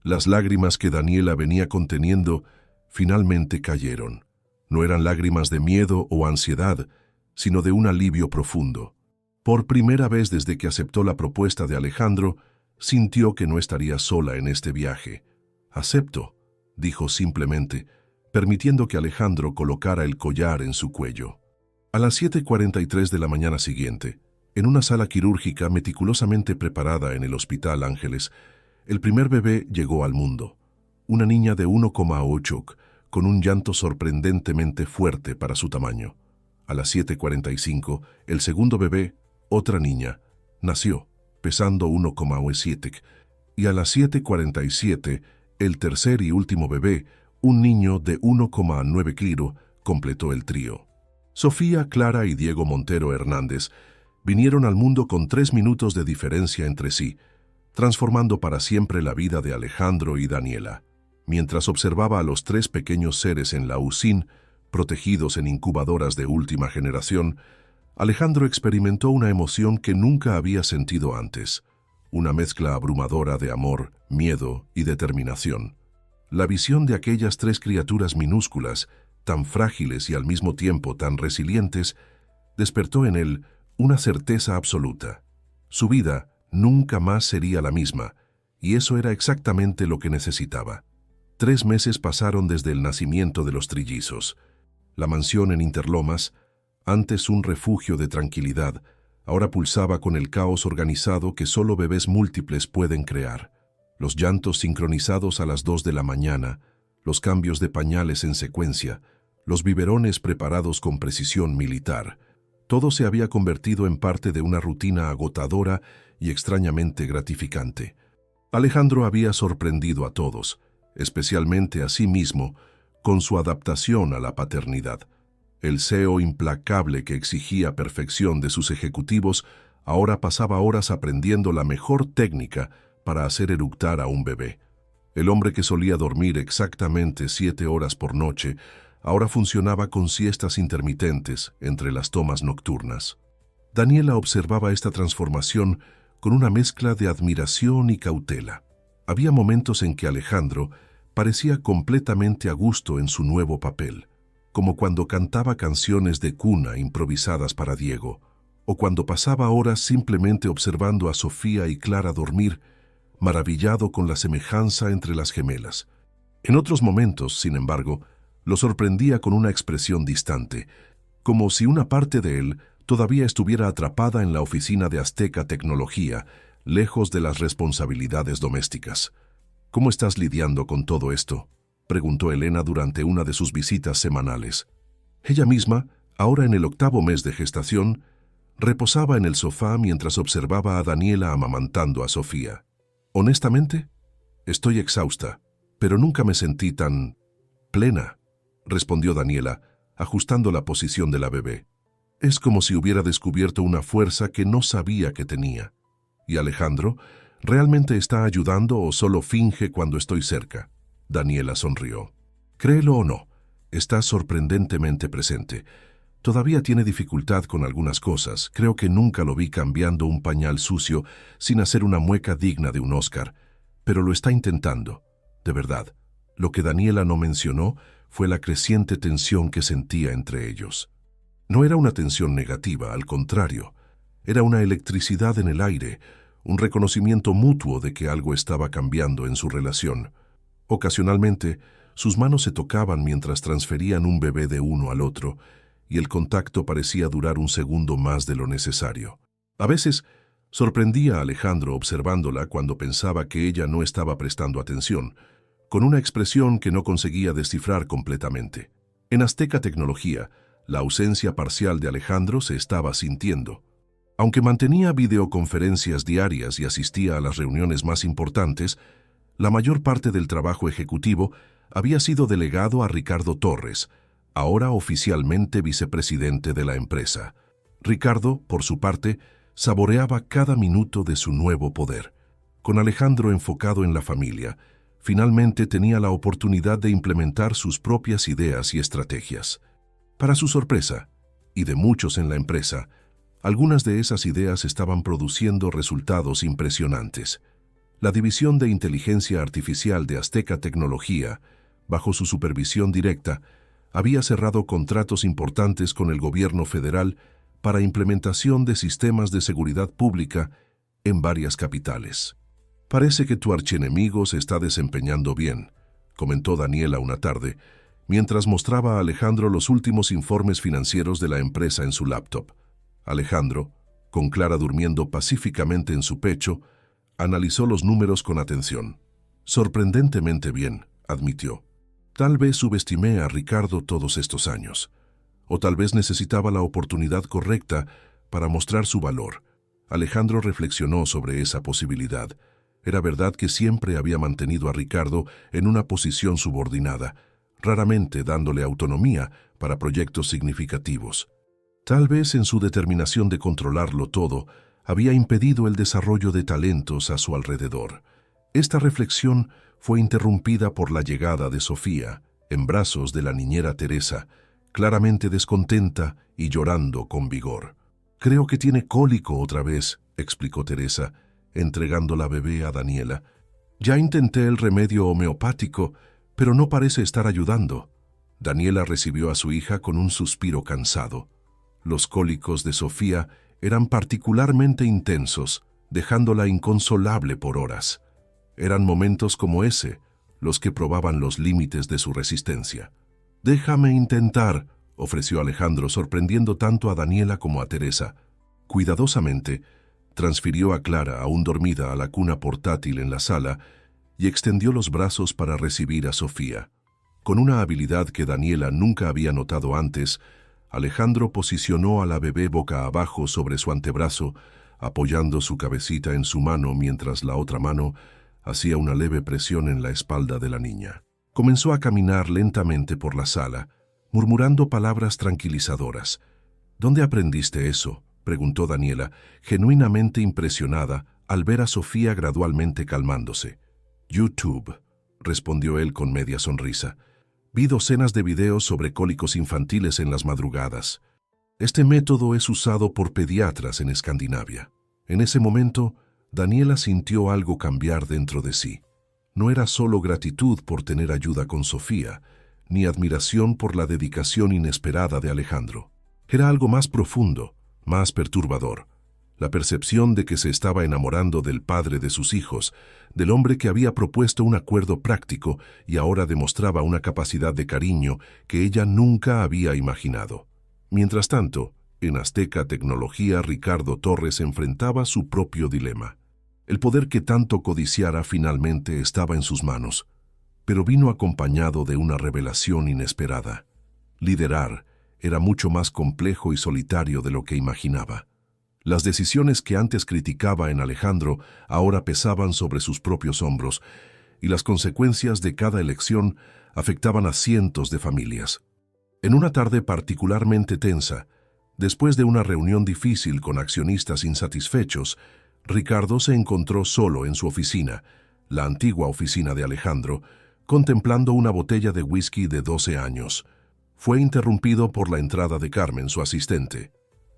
Las lágrimas que Daniela venía conteniendo finalmente cayeron. No eran lágrimas de miedo o ansiedad, sino de un alivio profundo. Por primera vez desde que aceptó la propuesta de Alejandro, sintió que no estaría sola en este viaje. «Acepto», dijo simplemente, permitiendo que Alejandro colocara el collar en su cuello. A las 7:43 de la mañana siguiente, en una sala quirúrgica meticulosamente preparada en el Hospital Ángeles, el primer bebé llegó al mundo. Una niña de 1,8, con un llanto sorprendentemente fuerte para su tamaño. A las 7:45, el segundo bebé, otra niña, nació, pesando 1,7, y a las 7:47, el tercer y último bebé, un niño de 1,9 kilos, completó el trío. Sofía, Clara y Diego Montero Hernández vinieron al mundo con 3 minutos de diferencia entre sí, transformando para siempre la vida de Alejandro y Daniela. Mientras observaba a los 3 pequeños seres en la UCIN, protegidos en incubadoras de última generación, Alejandro experimentó una emoción que nunca había sentido antes, una mezcla abrumadora de amor, miedo y determinación. La visión de aquellas 3 criaturas minúsculas, tan frágiles y al mismo tiempo tan resilientes, despertó en él una certeza absoluta. Su vida nunca más sería la misma, y eso era exactamente lo que necesitaba. 3 meses pasaron desde el nacimiento de los trillizos. La mansión en Interlomas Antes un refugio de tranquilidad, ahora pulsaba con el caos organizado que solo bebés múltiples pueden crear. Los llantos sincronizados a las 2 de la mañana, los cambios de pañales en secuencia, los biberones preparados con precisión militar. Todo se había convertido en parte de una rutina agotadora y extrañamente gratificante. Alejandro había sorprendido a todos, especialmente a sí mismo, con su adaptación a la paternidad. El CEO implacable que exigía perfección de sus ejecutivos ahora pasaba horas aprendiendo la mejor técnica para hacer eructar a un bebé. El hombre que solía dormir exactamente 7 horas por noche ahora funcionaba con siestas intermitentes entre las tomas nocturnas. Daniela observaba esta transformación con una mezcla de admiración y cautela. Había momentos en que Alejandro parecía completamente a gusto en su nuevo papel, como cuando cantaba canciones de cuna improvisadas para Diego, o cuando pasaba horas simplemente observando a Sofía y Clara dormir, maravillado con la semejanza entre las gemelas. En otros momentos, sin embargo, lo sorprendía con una expresión distante, como si una parte de él todavía estuviera atrapada en la oficina de Azteca Tecnología, lejos de las responsabilidades domésticas. ¿Cómo estás lidiando con todo esto?, preguntó Elena durante una de sus visitas semanales. Ella misma, ahora en el 8º mes de gestación, reposaba en el sofá mientras observaba a Daniela amamantando a Sofía. Honestamente, estoy exhausta, pero nunca me sentí tan plena, respondió Daniela, ajustando la posición de la bebé. Es como si hubiera descubierto una fuerza que no sabía que tenía. ¿Y Alejandro realmente está ayudando o solo finge cuando estoy cerca? Daniela sonrió. Créelo o no, está sorprendentemente presente. Todavía tiene dificultad con algunas cosas. Creo que nunca lo vi cambiando un pañal sucio sin hacer una mueca digna de un Oscar, pero lo está intentando, de verdad. Lo que Daniela no mencionó fue la creciente tensión que sentía entre ellos. No era una tensión negativa, al contrario. Era una electricidad en el aire, un reconocimiento mutuo de que algo estaba cambiando en su relación. Ocasionalmente, sus manos se tocaban mientras transferían un bebé de uno al otro, y el contacto parecía durar un segundo más de lo necesario. A veces, sorprendía a Alejandro observándola cuando pensaba que ella no estaba prestando atención, con una expresión que no conseguía descifrar completamente. En Azteca Tecnología, la ausencia parcial de Alejandro se estaba sintiendo. Aunque mantenía videoconferencias diarias y asistía a las reuniones más importantes, la mayor parte del trabajo ejecutivo había sido delegado a Ricardo Torres, ahora oficialmente vicepresidente de la empresa. Ricardo, por su parte, saboreaba cada minuto de su nuevo poder. Con Alejandro enfocado en la familia, finalmente tenía la oportunidad de implementar sus propias ideas y estrategias. Para su sorpresa, y de muchos en la empresa, algunas de esas ideas estaban produciendo resultados impresionantes. La División de Inteligencia Artificial de Azteca Tecnología, bajo su supervisión directa, había cerrado contratos importantes con el gobierno federal para implementación de sistemas de seguridad pública en varias capitales. Parece que tu archienemigo se está desempeñando bien, comentó Daniela una tarde, mientras mostraba a Alejandro los últimos informes financieros de la empresa en su laptop. Alejandro, con Clara durmiendo pacíficamente en su pecho, analizó los números con atención. Sorprendentemente bien, admitió. Tal vez subestimé a Ricardo todos estos años, o tal vez necesitaba la oportunidad correcta para mostrar su valor. Alejandro reflexionó sobre esa posibilidad. Era verdad que siempre había mantenido a Ricardo en una posición subordinada, raramente dándole autonomía para proyectos significativos. Tal vez en su determinación de controlarlo todo, había impedido el desarrollo de talentos a su alrededor. Esta reflexión fue interrumpida por la llegada de Sofía, en brazos de la niñera Teresa, claramente descontenta y llorando con vigor. «Creo que tiene cólico otra vez», explicó Teresa, entregando la bebé a Daniela. «Ya intenté el remedio homeopático, pero no parece estar ayudando». Daniela recibió a su hija con un suspiro cansado. Los cólicos de Sofía eran particularmente intensos, dejándola inconsolable por horas. Eran momentos como ese los que probaban los límites de su resistencia. «Déjame intentar», ofreció Alejandro, sorprendiendo tanto a Daniela como a Teresa. Cuidadosamente, transfirió a Clara, aún dormida, a la cuna portátil en la sala y extendió los brazos para recibir a Sofía. Con una habilidad que Daniela nunca había notado antes, Alejandro posicionó a la bebé boca abajo sobre su antebrazo, apoyando su cabecita en su mano mientras la otra mano hacía una leve presión en la espalda de la niña. Comenzó a caminar lentamente por la sala, murmurando palabras tranquilizadoras. «¿Dónde aprendiste eso?», preguntó Daniela, genuinamente impresionada al ver a Sofía gradualmente calmándose. «YouTube», respondió él con media sonrisa. «Vi docenas de videos sobre cólicos infantiles en las madrugadas. Este método es usado por pediatras en Escandinavia». En ese momento, Daniela sintió algo cambiar dentro de sí. No era solo gratitud por tener ayuda con Sofía, ni admiración por la dedicación inesperada de Alejandro. Era algo más profundo, más perturbador. La percepción de que se estaba enamorando del padre de sus hijos, del hombre que había propuesto un acuerdo práctico y ahora demostraba una capacidad de cariño que ella nunca había imaginado. Mientras tanto, en Azteca Tecnología, Ricardo Torres enfrentaba su propio dilema. El poder que tanto codiciara finalmente estaba en sus manos, pero vino acompañado de una revelación inesperada. Liderar era mucho más complejo y solitario de lo que imaginaba. Las decisiones que antes criticaba en Alejandro ahora pesaban sobre sus propios hombros, y las consecuencias de cada elección afectaban a cientos de familias. En una tarde particularmente tensa, después de una reunión difícil con accionistas insatisfechos, Ricardo se encontró solo en su oficina, la antigua oficina de Alejandro, contemplando una botella de whisky de 12 años. Fue interrumpido por la entrada de Carmen, su asistente.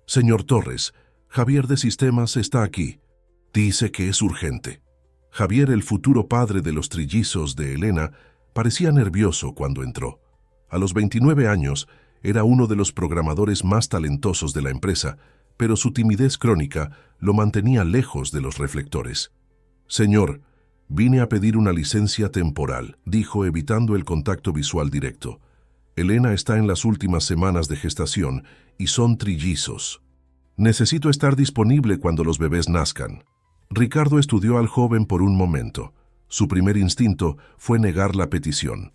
«Señor Torres, Javier de Sistemas está aquí. Dice que es urgente». Javier, el futuro padre de los trillizos de Elena, parecía nervioso cuando entró. A los 29 años, era uno de los programadores más talentosos de la empresa, pero su timidez crónica lo mantenía lejos de los reflectores. «Señor, vine a pedir una licencia temporal», dijo, evitando el contacto visual directo. «Elena está en las últimas semanas de gestación y son trillizos. Necesito estar disponible cuando los bebés nazcan». Ricardo estudió al joven por un momento. Su primer instinto fue negar la petición.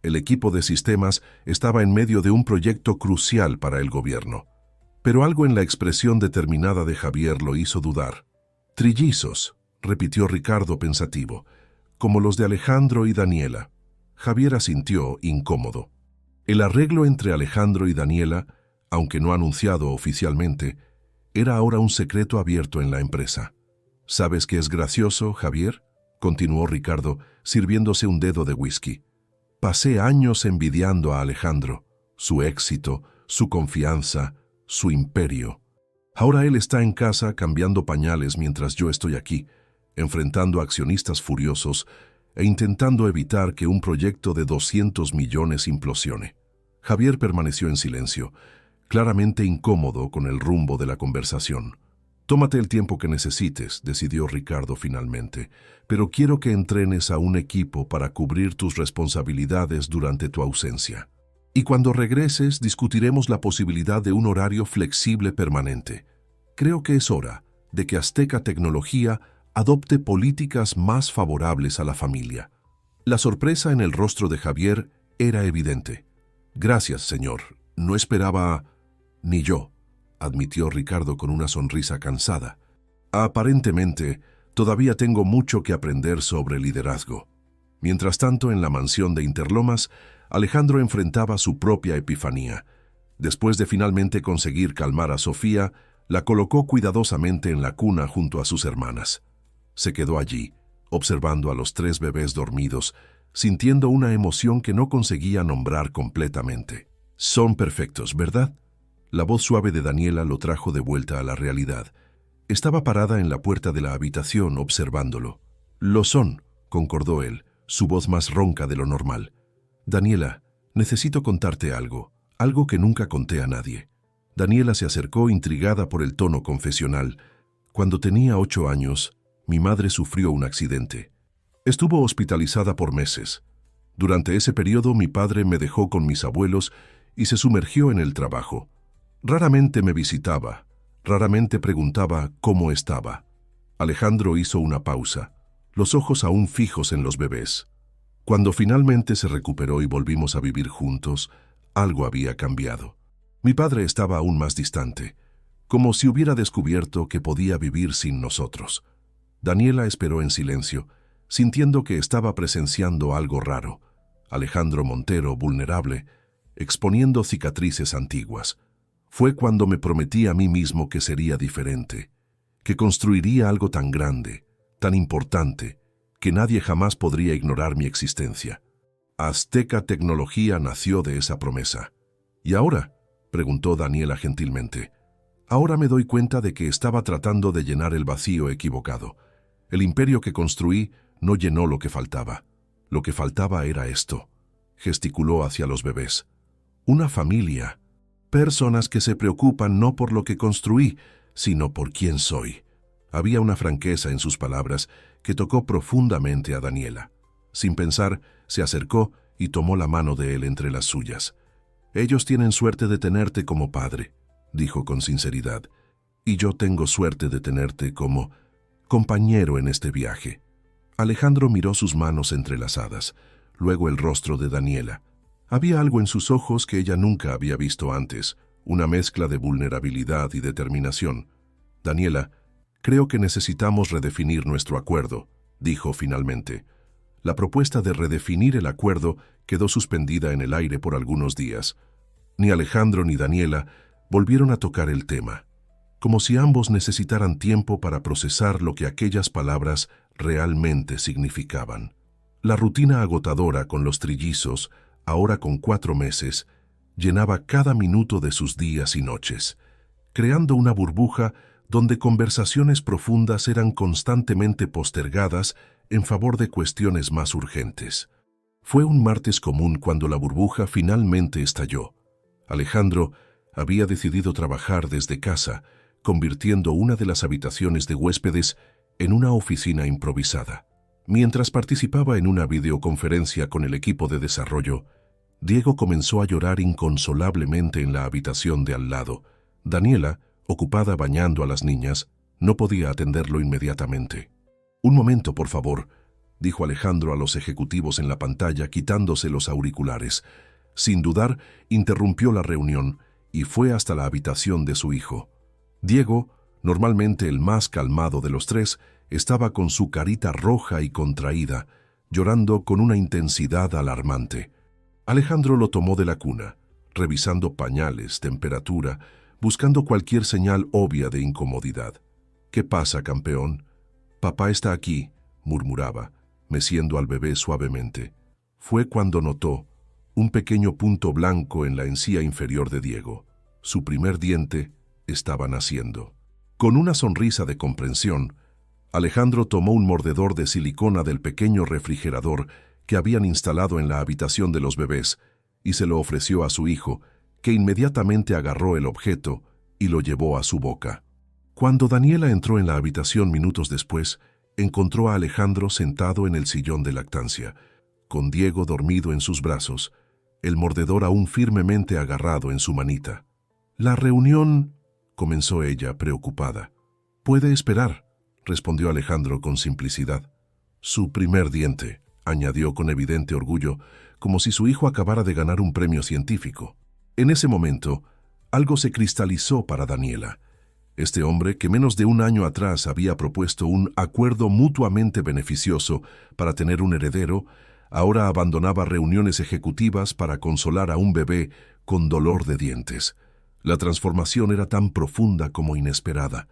El equipo de sistemas estaba en medio de un proyecto crucial para el gobierno. Pero algo en la expresión determinada de Javier lo hizo dudar. «Trillizos», repitió Ricardo pensativo, «como los de Alejandro y Daniela». Javier asintió, incómodo. El arreglo entre Alejandro y Daniela, aunque no anunciado oficialmente, era ahora un secreto abierto en la empresa. «¿Sabes qué es gracioso, Javier?», continuó Ricardo, sirviéndose un dedo de whisky. «Pasé años envidiando a Alejandro, su éxito, su confianza, su imperio. Ahora él está en casa cambiando pañales mientras yo estoy aquí, enfrentando a accionistas furiosos e intentando evitar que un proyecto de 200 millones implosione». Javier permaneció en silencio, claramente incómodo con el rumbo de la conversación. «Tómate el tiempo que necesites», decidió Ricardo finalmente, «pero quiero que entrenes a un equipo para cubrir tus responsabilidades durante tu ausencia. Y cuando regreses discutiremos la posibilidad de un horario flexible permanente. Creo que es hora de que Azteca Tecnología adopte políticas más favorables a la familia». La sorpresa en el rostro de Javier era evidente. «Gracias, señor. No esperaba...» «Ni yo», admitió Ricardo con una sonrisa cansada. «Aparentemente, todavía tengo mucho que aprender sobre liderazgo». Mientras tanto, en la mansión de Interlomas, Alejandro enfrentaba su propia epifanía. Después de finalmente conseguir calmar a Sofía, la colocó cuidadosamente en la cuna junto a sus hermanas. Se quedó allí, observando a los 3 bebés dormidos, sintiendo una emoción que no conseguía nombrar completamente. «Son perfectos, ¿verdad?». La voz suave de Daniela lo trajo de vuelta a la realidad. Estaba parada en la puerta de la habitación observándolo. «Lo son», concordó él, su voz más ronca de lo normal. «Daniela, necesito contarte algo que nunca conté a nadie». Daniela se acercó intrigada por el tono confesional. «Cuando tenía 8 años, mi madre sufrió un accidente. Estuvo hospitalizada por meses. Durante ese periodo mi padre me dejó con mis abuelos y se sumergió en el trabajo. Raramente me visitaba, raramente preguntaba cómo estaba. Alejandro hizo una pausa, los ojos aún fijos en los bebés. Cuando finalmente se recuperó y volvimos a vivir juntos, algo había cambiado. Mi padre estaba aún más distante, como si hubiera descubierto que podía vivir sin nosotros. Daniela esperó en silencio, sintiendo que estaba presenciando algo raro. Alejandro Montero, vulnerable, exponiendo cicatrices antiguas. Fue cuando me prometí a mí mismo que sería diferente, que construiría algo tan grande, tan importante, que nadie jamás podría ignorar mi existencia. Azteca Tecnología nació de esa promesa. ¿Y ahora?, preguntó Daniela gentilmente. Ahora me doy cuenta de que estaba tratando de llenar el vacío equivocado. El imperio que construí no llenó lo que faltaba. Lo que faltaba era esto. Gesticuló hacia los bebés. Una familia. Personas que se preocupan no por lo que construí, sino por quién soy. Había una franqueza en sus palabras que tocó profundamente a Daniela. Sin pensar, se acercó y tomó la mano de él entre las suyas. «Ellos tienen suerte de tenerte como padre», dijo con sinceridad, «y yo tengo suerte de tenerte como compañero en este viaje». Alejandro miró sus manos entrelazadas, luego el rostro de Daniela. Había algo en sus ojos que ella nunca había visto antes, una mezcla de vulnerabilidad y determinación. «Daniela, creo que necesitamos redefinir nuestro acuerdo», dijo finalmente. La propuesta de redefinir el acuerdo quedó suspendida en el aire por algunos días. Ni Alejandro ni Daniela volvieron a tocar el tema, como si ambos necesitaran tiempo para procesar lo que aquellas palabras realmente significaban. La rutina agotadora con los trillizos, ahora con 4 meses, llenaba cada minuto de sus días y noches, creando una burbuja donde conversaciones profundas eran constantemente postergadas en favor de cuestiones más urgentes. Fue un martes común cuando la burbuja finalmente estalló. Alejandro había decidido trabajar desde casa, convirtiendo una de las habitaciones de huéspedes en una oficina improvisada. Mientras participaba en una videoconferencia con el equipo de desarrollo, Diego comenzó a llorar inconsolablemente en la habitación de al lado. Daniela, ocupada bañando a las niñas, no podía atenderlo inmediatamente. «Un momento, por favor», dijo Alejandro a los ejecutivos en la pantalla, quitándose los auriculares. Sin dudar, interrumpió la reunión y fue hasta la habitación de su hijo. Diego, normalmente el más calmado de los tres, estaba con su carita roja y contraída, llorando con una intensidad alarmante. Alejandro lo tomó de la cuna, revisando pañales, temperatura, buscando cualquier señal obvia de incomodidad. «¿Qué pasa, campeón?» «Papá está aquí», murmuraba, meciendo al bebé suavemente. Fue cuando notó un pequeño punto blanco en la encía inferior de Diego. Su primer diente estaba naciendo. Con una sonrisa de comprensión, Alejandro tomó un mordedor de silicona del pequeño refrigerador que habían instalado en la habitación de los bebés y se lo ofreció a su hijo, que inmediatamente agarró el objeto y lo llevó a su boca. Cuando Daniela entró en la habitación minutos después, encontró a Alejandro sentado en el sillón de lactancia, con Diego dormido en sus brazos, el mordedor aún firmemente agarrado en su manita. «La reunión», comenzó ella, preocupada. «Puede esperar», respondió Alejandro con simplicidad. «Su primer diente», añadió con evidente orgullo, como si su hijo acabara de ganar un premio científico. En ese momento, algo se cristalizó para Daniela. Este hombre, que menos de un año atrás había propuesto un acuerdo mutuamente beneficioso para tener un heredero, ahora abandonaba reuniones ejecutivas para consolar a un bebé con dolor de dientes. La transformación era tan profunda como inesperada.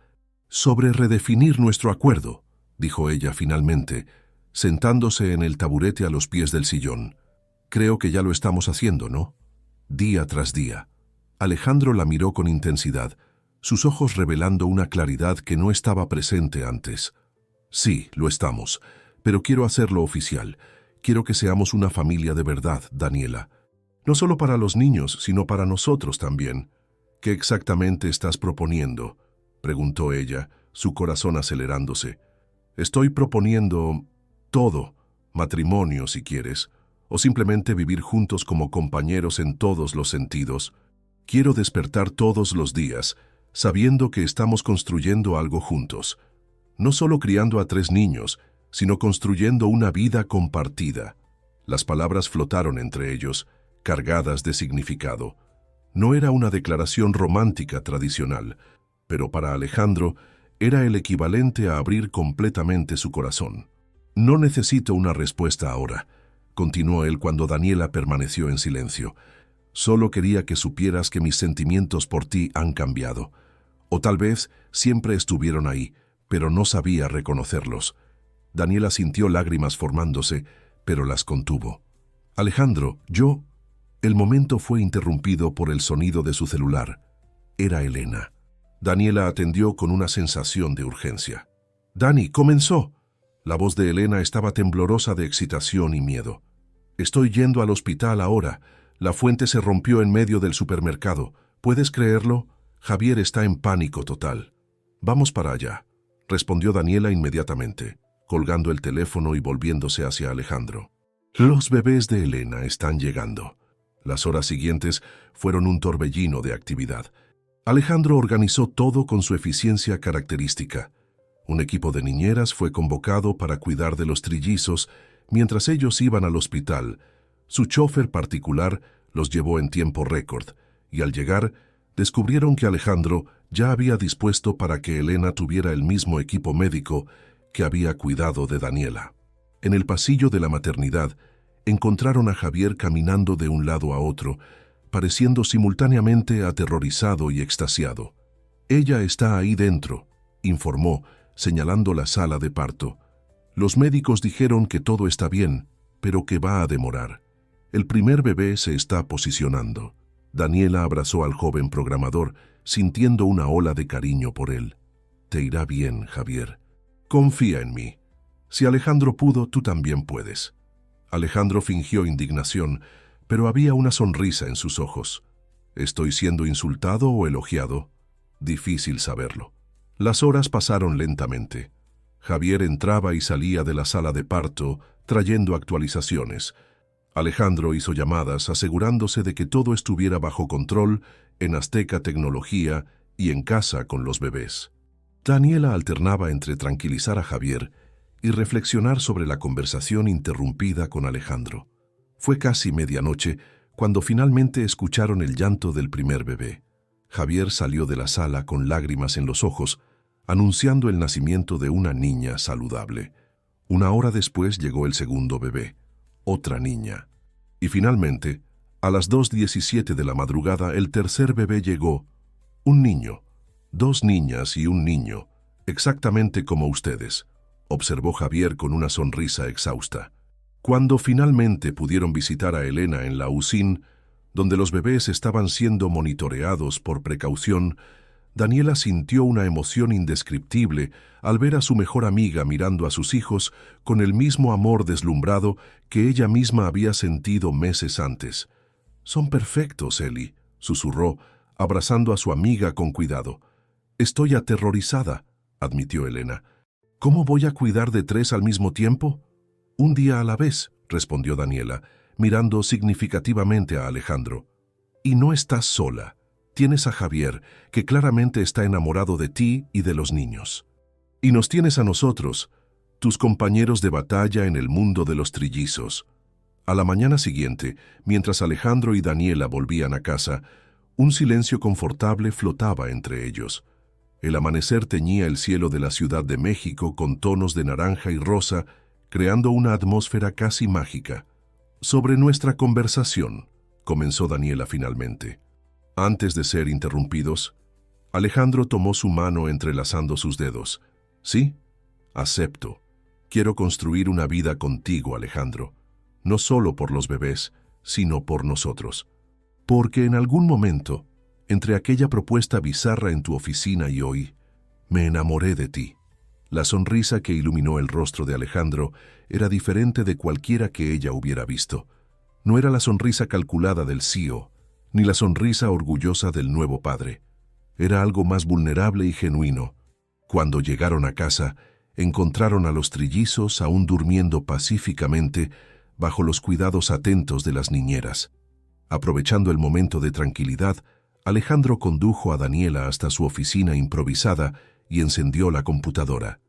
«Sobre redefinir nuestro acuerdo», dijo ella finalmente, sentándose en el taburete a los pies del sillón. «Creo que ya lo estamos haciendo, ¿no?» Día tras día. Alejandro la miró con intensidad, sus ojos revelando una claridad que no estaba presente antes. «Sí, lo estamos, pero quiero hacerlo oficial. Quiero que seamos una familia de verdad, Daniela. No solo para los niños, sino para nosotros también». «¿Qué exactamente estás proponiendo?», preguntó ella, su corazón acelerándose. «Estoy proponiendo todo, matrimonio si quieres, o simplemente vivir juntos como compañeros en todos los sentidos. Quiero despertar todos los días, sabiendo que estamos construyendo algo juntos. No solo criando a 3 niños, sino construyendo una vida compartida. Las palabras flotaron entre ellos, cargadas de significado. No era una declaración romántica tradicional, pero para Alejandro era el equivalente a abrir completamente su corazón. «No necesito una respuesta ahora», continuó él cuando Daniela permaneció en silencio. «Solo quería que supieras que mis sentimientos por ti han cambiado. O tal vez siempre estuvieron ahí, pero no sabía reconocerlos». Daniela sintió lágrimas formándose, pero las contuvo. «Alejandro, yo...» El momento fue interrumpido por el sonido de su celular. Era Elena. Daniela atendió con una sensación de urgencia. «Dani, comenzó». La voz de Elena estaba temblorosa de excitación y miedo. «Estoy yendo al hospital ahora. La fuente se rompió en medio del supermercado. ¿Puedes creerlo? Javier está en pánico total». «Vamos para allá», respondió Daniela inmediatamente, colgando el teléfono y volviéndose hacia Alejandro. «Los bebés de Elena están llegando». Las horas siguientes fueron un torbellino de actividad. Alejandro organizó todo con su eficiencia característica. Un equipo de niñeras fue convocado para cuidar de los trillizos mientras ellos iban al hospital. Su chofer particular los llevó en tiempo récord, y al llegar, descubrieron que Alejandro ya había dispuesto para que Elena tuviera el mismo equipo médico que había cuidado de Daniela. En el pasillo de la maternidad, encontraron a Javier caminando de un lado a otro, pareciendo simultáneamente aterrorizado y extasiado. «Ella está ahí dentro», informó, señalando la sala de parto. «Los médicos dijeron que todo está bien, pero que va a demorar. El primer bebé se está posicionando». Daniela abrazó al joven programador, sintiendo una ola de cariño por él. «Te irá bien, Javier. Confía en mí. Si Alejandro pudo, tú también puedes». Alejandro fingió indignación, pero había una sonrisa en sus ojos. ¿Estoy siendo insultado o elogiado? Difícil saberlo. Las horas pasaron lentamente. Javier entraba y salía de la sala de parto, trayendo actualizaciones. Alejandro hizo llamadas asegurándose de que todo estuviera bajo control en Azteca Tecnología y en casa con los bebés. Daniela alternaba entre tranquilizar a Javier y reflexionar sobre la conversación interrumpida con Alejandro. Fue casi medianoche cuando finalmente escucharon el llanto del primer bebé. Javier salió de la sala con lágrimas en los ojos, anunciando el nacimiento de una niña saludable. Una hora después llegó el segundo bebé, otra niña. Y finalmente, a las 2:17 de la madrugada, el tercer bebé llegó. Un niño, 2 niñas y un niño, exactamente como ustedes, observó Javier con una sonrisa exhausta. Cuando finalmente pudieron visitar a Elena en la UCIN, donde los bebés estaban siendo monitoreados por precaución, Daniela sintió una emoción indescriptible al ver a su mejor amiga mirando a sus hijos con el mismo amor deslumbrado que ella misma había sentido meses antes. «Son perfectos, Eli», susurró, abrazando a su amiga con cuidado. «Estoy aterrorizada», admitió Elena. «¿Cómo voy a cuidar de 3 al mismo tiempo?» «Un día a la vez», respondió Daniela, mirando significativamente a Alejandro. «Y no estás sola. Tienes a Javier, que claramente está enamorado de ti y de los niños. Y nos tienes a nosotros, tus compañeros de batalla en el mundo de los trillizos». A la mañana siguiente, mientras Alejandro y Daniela volvían a casa, un silencio confortable flotaba entre ellos. El amanecer teñía el cielo de la Ciudad de México con tonos de naranja y rosa, creando una atmósfera casi mágica. «Sobre nuestra conversación», comenzó Daniela finalmente. Antes de ser interrumpidos, Alejandro tomó su mano entrelazando sus dedos. «Sí, acepto. Quiero construir una vida contigo, Alejandro. No solo por los bebés, sino por nosotros. Porque en algún momento, entre aquella propuesta bizarra en tu oficina y hoy, me enamoré de ti». La sonrisa que iluminó el rostro de Alejandro era diferente de cualquiera que ella hubiera visto. No era la sonrisa calculada del CEO, ni la sonrisa orgullosa del nuevo padre. Era algo más vulnerable y genuino. Cuando llegaron a casa, encontraron a los trillizos aún durmiendo pacíficamente bajo los cuidados atentos de las niñeras. Aprovechando el momento de tranquilidad, Alejandro condujo a Daniela hasta su oficina improvisada y encendió la computadora.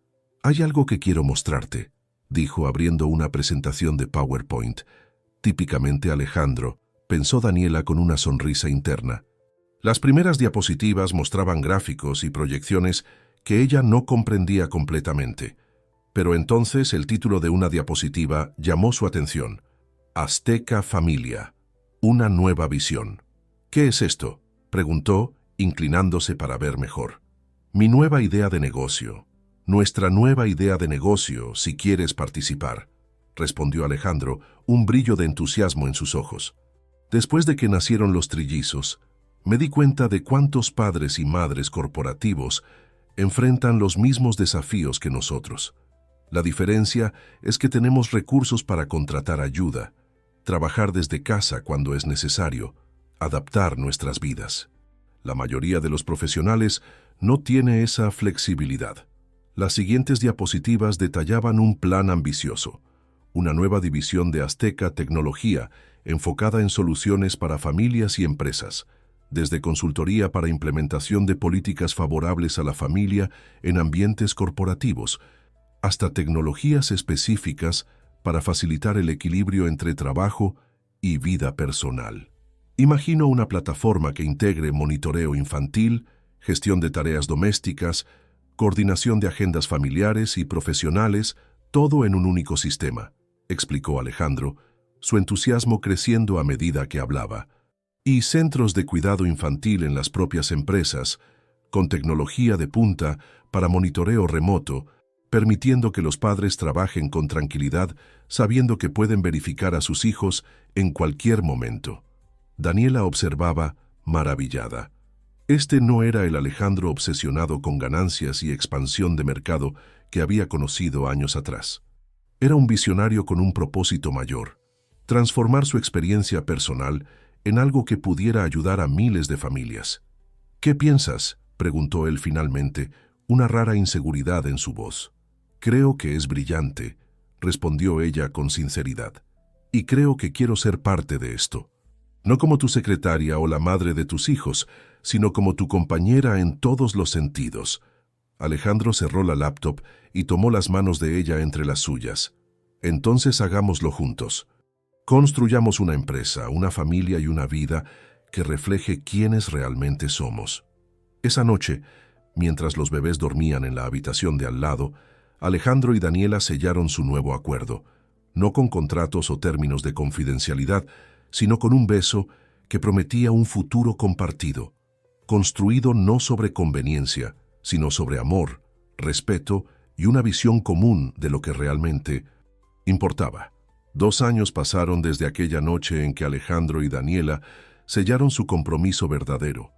«Hay algo que quiero mostrarte», dijo abriendo una presentación de PowerPoint. Típicamente Alejandro, pensó Daniela con una sonrisa interna. Las primeras diapositivas mostraban gráficos y proyecciones que ella no comprendía completamente. Pero entonces el título de una diapositiva llamó su atención. Azteca Familia, una nueva visión. «¿Qué es esto?», preguntó, inclinándose para ver mejor. «Mi nueva idea de negocio. Nuestra nueva idea de negocio, si quieres participar», respondió Alejandro, un brillo de entusiasmo en sus ojos. «Después de que nacieron los trillizos, me di cuenta de cuántos padres y madres corporativos enfrentan los mismos desafíos que nosotros. La diferencia es que tenemos recursos para contratar ayuda, trabajar desde casa cuando es necesario, adaptar nuestras vidas. La mayoría de los profesionales no tiene esa flexibilidad». Las siguientes diapositivas detallaban un plan ambicioso, una nueva división de Azteca Tecnología enfocada en soluciones para familias y empresas, desde consultoría para implementación de políticas favorables a la familia en ambientes corporativos, hasta tecnologías específicas para facilitar el equilibrio entre trabajo y vida personal. Imagino una plataforma que integre monitoreo infantil, gestión de tareas domésticas, coordinación de agendas familiares y profesionales, todo en un único sistema, explicó Alejandro, su entusiasmo creciendo a medida que hablaba. Y centros de cuidado infantil en las propias empresas, con tecnología de punta para monitoreo remoto, permitiendo que los padres trabajen con tranquilidad, sabiendo que pueden verificar a sus hijos en cualquier momento. Daniela observaba, maravillada. Este no era el Alejandro obsesionado con ganancias y expansión de mercado que había conocido años atrás. Era un visionario con un propósito mayor: transformar su experiencia personal en algo que pudiera ayudar a miles de familias. «¿Qué piensas?», preguntó él finalmente, una rara inseguridad en su voz. «Creo que es brillante», respondió ella con sinceridad. «Y creo que quiero ser parte de esto. No como tu secretaria o la madre de tus hijos, sino como tu compañera en todos los sentidos». Alejandro cerró la laptop y tomó las manos de ella entre las suyas. «Entonces hagámoslo juntos. Construyamos una empresa, una familia y una vida que refleje quiénes realmente somos». Esa noche, mientras los bebés dormían en la habitación de al lado, Alejandro y Daniela sellaron su nuevo acuerdo, no con contratos o términos de confidencialidad, sino con un beso que prometía un futuro compartido, construido no sobre conveniencia, sino sobre amor, respeto y una visión común de lo que realmente importaba. 2 años pasaron desde aquella noche en que Alejandro y Daniela sellaron su compromiso verdadero,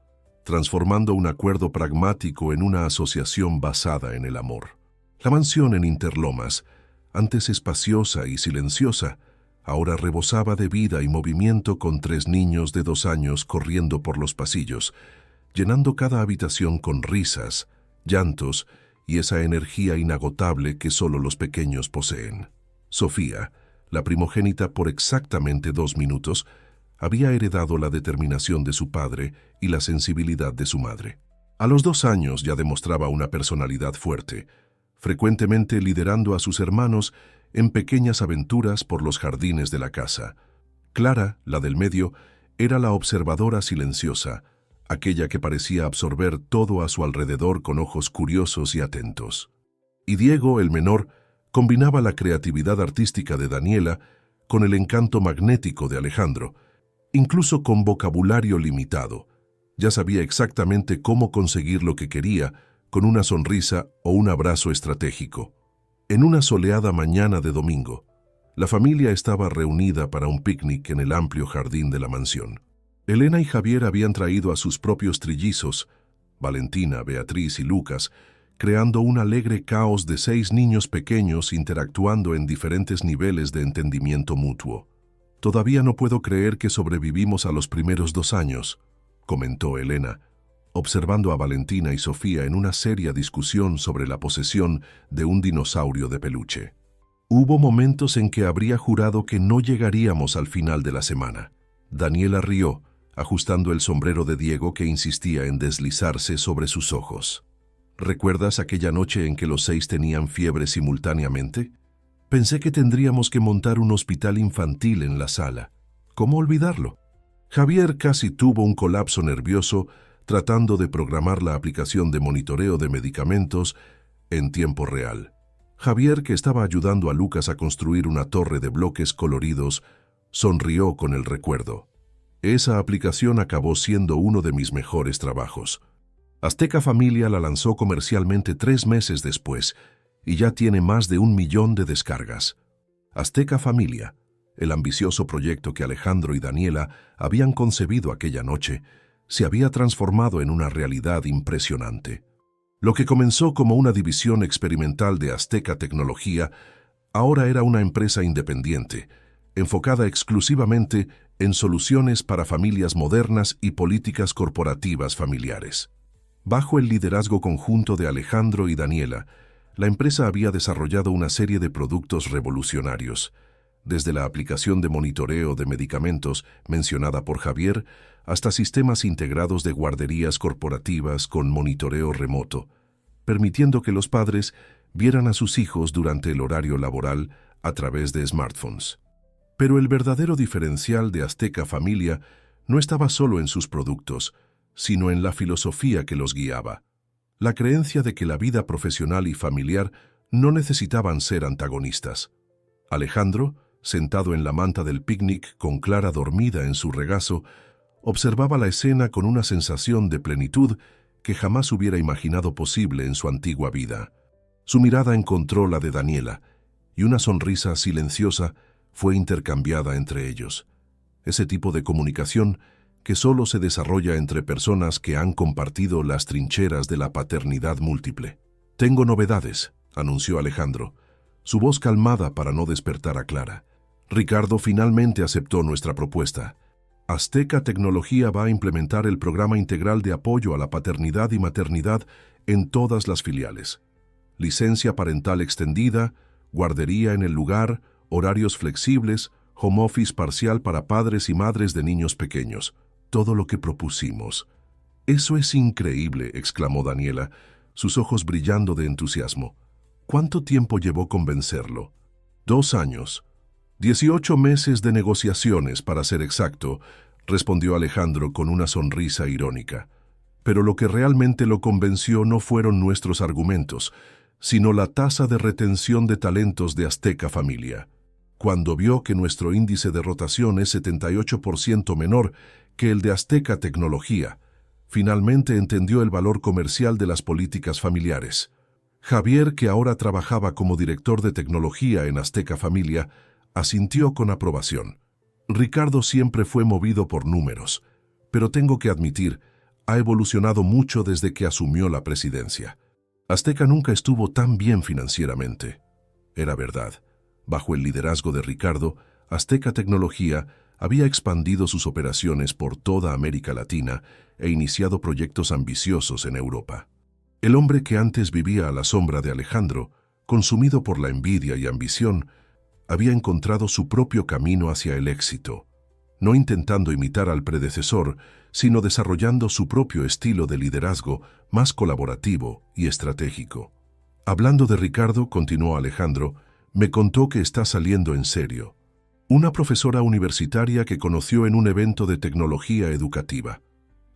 transformando un acuerdo pragmático en una asociación basada en el amor. La mansión en Interlomas, antes espaciosa y silenciosa, ahora rebosaba de vida y movimiento con 3 niños de 2 años corriendo por los pasillos, llenando cada habitación con risas, llantos y esa energía inagotable que solo los pequeños poseen. Sofía, la primogénita por exactamente 2 minutos, había heredado la determinación de su padre y la sensibilidad de su madre. A los 2 años ya demostraba una personalidad fuerte, frecuentemente liderando a sus hermanos en pequeñas aventuras por los jardines de la casa. Clara, la del medio, era la observadora silenciosa, aquella que parecía absorber todo a su alrededor con ojos curiosos y atentos. Y Diego, el menor, combinaba la creatividad artística de Daniela con el encanto magnético de Alejandro, incluso con vocabulario limitado. Ya sabía exactamente cómo conseguir lo que quería con una sonrisa o un abrazo estratégico. En una soleada mañana de domingo, la familia estaba reunida para un picnic en el amplio jardín de la mansión. Elena y Javier habían traído a sus propios trillizos, Valentina, Beatriz y Lucas, creando un alegre caos de 6 niños pequeños interactuando en diferentes niveles de entendimiento mutuo. «Todavía no puedo creer que sobrevivimos a los primeros 2 años», comentó Elena, observando a Valentina y Sofía en una seria discusión sobre la posesión de un dinosaurio de peluche. Hubo momentos en que habría jurado que no llegaríamos al final de la semana. Daniela rió, ajustando el sombrero de Diego que insistía en deslizarse sobre sus ojos. ¿Recuerdas aquella noche en que los 6 tenían fiebre simultáneamente? Pensé que tendríamos que montar un hospital infantil en la sala. ¿Cómo olvidarlo? Javier casi tuvo un colapso nervioso tratando de programar la aplicación de monitoreo de medicamentos en tiempo real. Javier, que estaba ayudando a Lucas a construir una torre de bloques coloridos, sonrió con el recuerdo. Esa aplicación acabó siendo uno de mis mejores trabajos. Azteca Familia la lanzó comercialmente 3 meses después y ya tiene más de 1 millón de descargas. Azteca Familia, el ambicioso proyecto que Alejandro y Daniela habían concebido aquella noche, se había transformado en una realidad impresionante. Lo que comenzó como una división experimental de Azteca Tecnología, ahora era una empresa independiente, enfocada exclusivamente en soluciones para familias modernas y políticas corporativas familiares. Bajo el liderazgo conjunto de Alejandro y Daniela, la empresa había desarrollado una serie de productos revolucionarios, desde la aplicación de monitoreo de medicamentos mencionada por Javier, hasta sistemas integrados de guarderías corporativas con monitoreo remoto, permitiendo que los padres vieran a sus hijos durante el horario laboral a través de smartphones. Pero el verdadero diferencial de Azteca Familia no estaba solo en sus productos, sino en la filosofía que los guiaba. La creencia de que la vida profesional y familiar no necesitaban ser antagonistas. Alejandro, sentado en la manta del picnic con Clara dormida en su regazo, observaba la escena con una sensación de plenitud que jamás hubiera imaginado posible en su antigua vida. Su mirada encontró la de Daniela, y una sonrisa silenciosa fue intercambiada entre ellos. Ese tipo de comunicación que solo se desarrolla entre personas que han compartido las trincheras de la paternidad múltiple. «Tengo novedades», anunció Alejandro, su voz calmada para no despertar a Clara. «Ricardo finalmente aceptó nuestra propuesta. Azteca Tecnología va a implementar el programa integral de apoyo a la paternidad y maternidad en todas las filiales. Licencia parental extendida, guardería en el lugar, horarios flexibles, home office parcial para padres y madres de niños pequeños. Todo lo que propusimos». «Eso es increíble», exclamó Daniela, sus ojos brillando de entusiasmo. «¿Cuánto tiempo llevó convencerlo?» «2 años. 18 meses de negociaciones, para ser exacto», respondió Alejandro con una sonrisa irónica. «Pero lo que realmente lo convenció no fueron nuestros argumentos, sino la tasa de retención de talentos de Azteca Familia. Cuando vio que nuestro índice de rotación es 78% menor que el de Azteca Tecnología, finalmente entendió el valor comercial de las políticas familiares. Javier, que ahora trabajaba como director de tecnología en Azteca Familia, asintió con aprobación. Ricardo siempre fue movido por números, pero tengo que admitir, ha evolucionado mucho desde que asumió la presidencia. Azteca nunca estuvo tan bien financieramente. Era verdad. Bajo el liderazgo de Ricardo, Azteca Tecnología había expandido sus operaciones por toda América Latina e iniciado proyectos ambiciosos en Europa. El hombre que antes vivía a la sombra de Alejandro, consumido por la envidia y ambición, había encontrado su propio camino hacia el éxito, no intentando imitar al predecesor, sino desarrollando su propio estilo de liderazgo más colaborativo y estratégico. Hablando de Ricardo, continuó Alejandro, me contó que está saliendo en serio. Una profesora universitaria que conoció en un evento de tecnología educativa.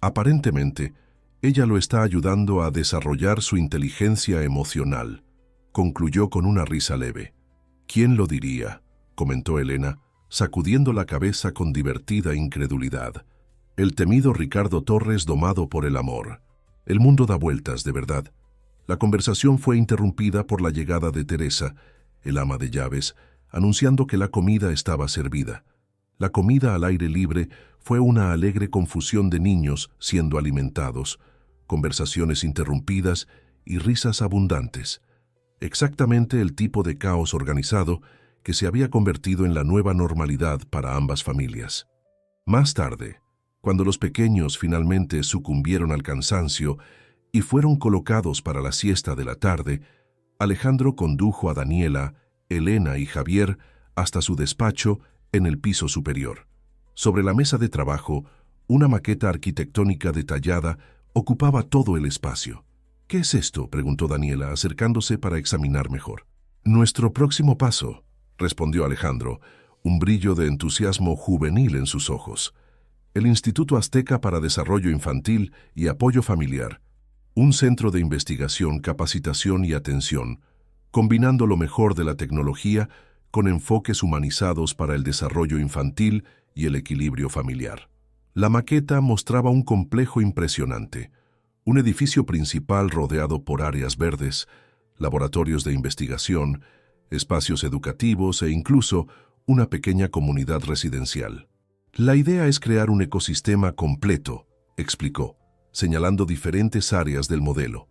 Aparentemente, ella lo está ayudando a desarrollar su inteligencia emocional, concluyó con una risa leve. «¿Quién lo diría?», comentó Elena, sacudiendo la cabeza con divertida incredulidad. El temido Ricardo Torres domado por el amor. El mundo da vueltas, de verdad. La conversación fue interrumpida por la llegada de Teresa, el ama de llaves, anunciando que la comida estaba servida. La comida al aire libre fue una alegre confusión de niños siendo alimentados, conversaciones interrumpidas y risas abundantes. Exactamente el tipo de caos organizado que se había convertido en la nueva normalidad para ambas familias. Más tarde, cuando los pequeños finalmente sucumbieron al cansancio y fueron colocados para la siesta de la tarde, Alejandro condujo a Daniela Elena y Javier hasta su despacho en el piso superior. Sobre la mesa de trabajo, una maqueta arquitectónica detallada ocupaba todo el espacio. «¿Qué es esto?», preguntó Daniela, acercándose para examinar mejor. «Nuestro próximo paso», respondió Alejandro, un brillo de entusiasmo juvenil en sus ojos. «El Instituto Azteca para Desarrollo Infantil y Apoyo Familiar, un centro de investigación, capacitación y atención, combinando lo mejor de la tecnología con enfoques humanizados para el desarrollo infantil y el equilibrio familiar». La maqueta mostraba un complejo impresionante, un edificio principal rodeado por áreas verdes, laboratorios de investigación, espacios educativos e incluso una pequeña comunidad residencial. «La idea es crear un ecosistema completo», explicó, señalando diferentes áreas del modelo.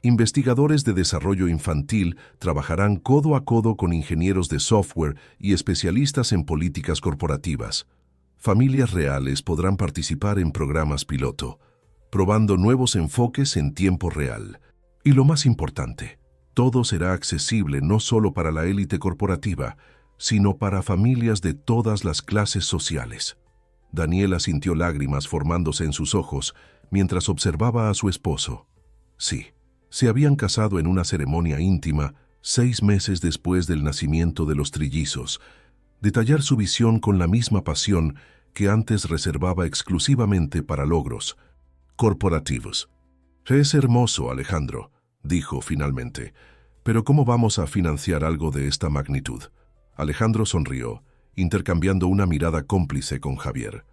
Investigadores de desarrollo infantil trabajarán codo a codo con ingenieros de software y especialistas en políticas corporativas. Familias reales podrán participar en programas piloto, probando nuevos enfoques en tiempo real. Y lo más importante, todo será accesible no solo para la élite corporativa, sino para familias de todas las clases sociales. Daniela sintió lágrimas formándose en sus ojos mientras observaba a su esposo. Sí, se habían casado en una ceremonia íntima 6 meses después del nacimiento de los trillizos. Detallar su visión con la misma pasión que antes reservaba exclusivamente para logros corporativos. «Es hermoso, Alejandro», dijo finalmente, «pero ¿cómo vamos a financiar algo de esta magnitud?». Alejandro sonrió, intercambiando una mirada cómplice con Javier.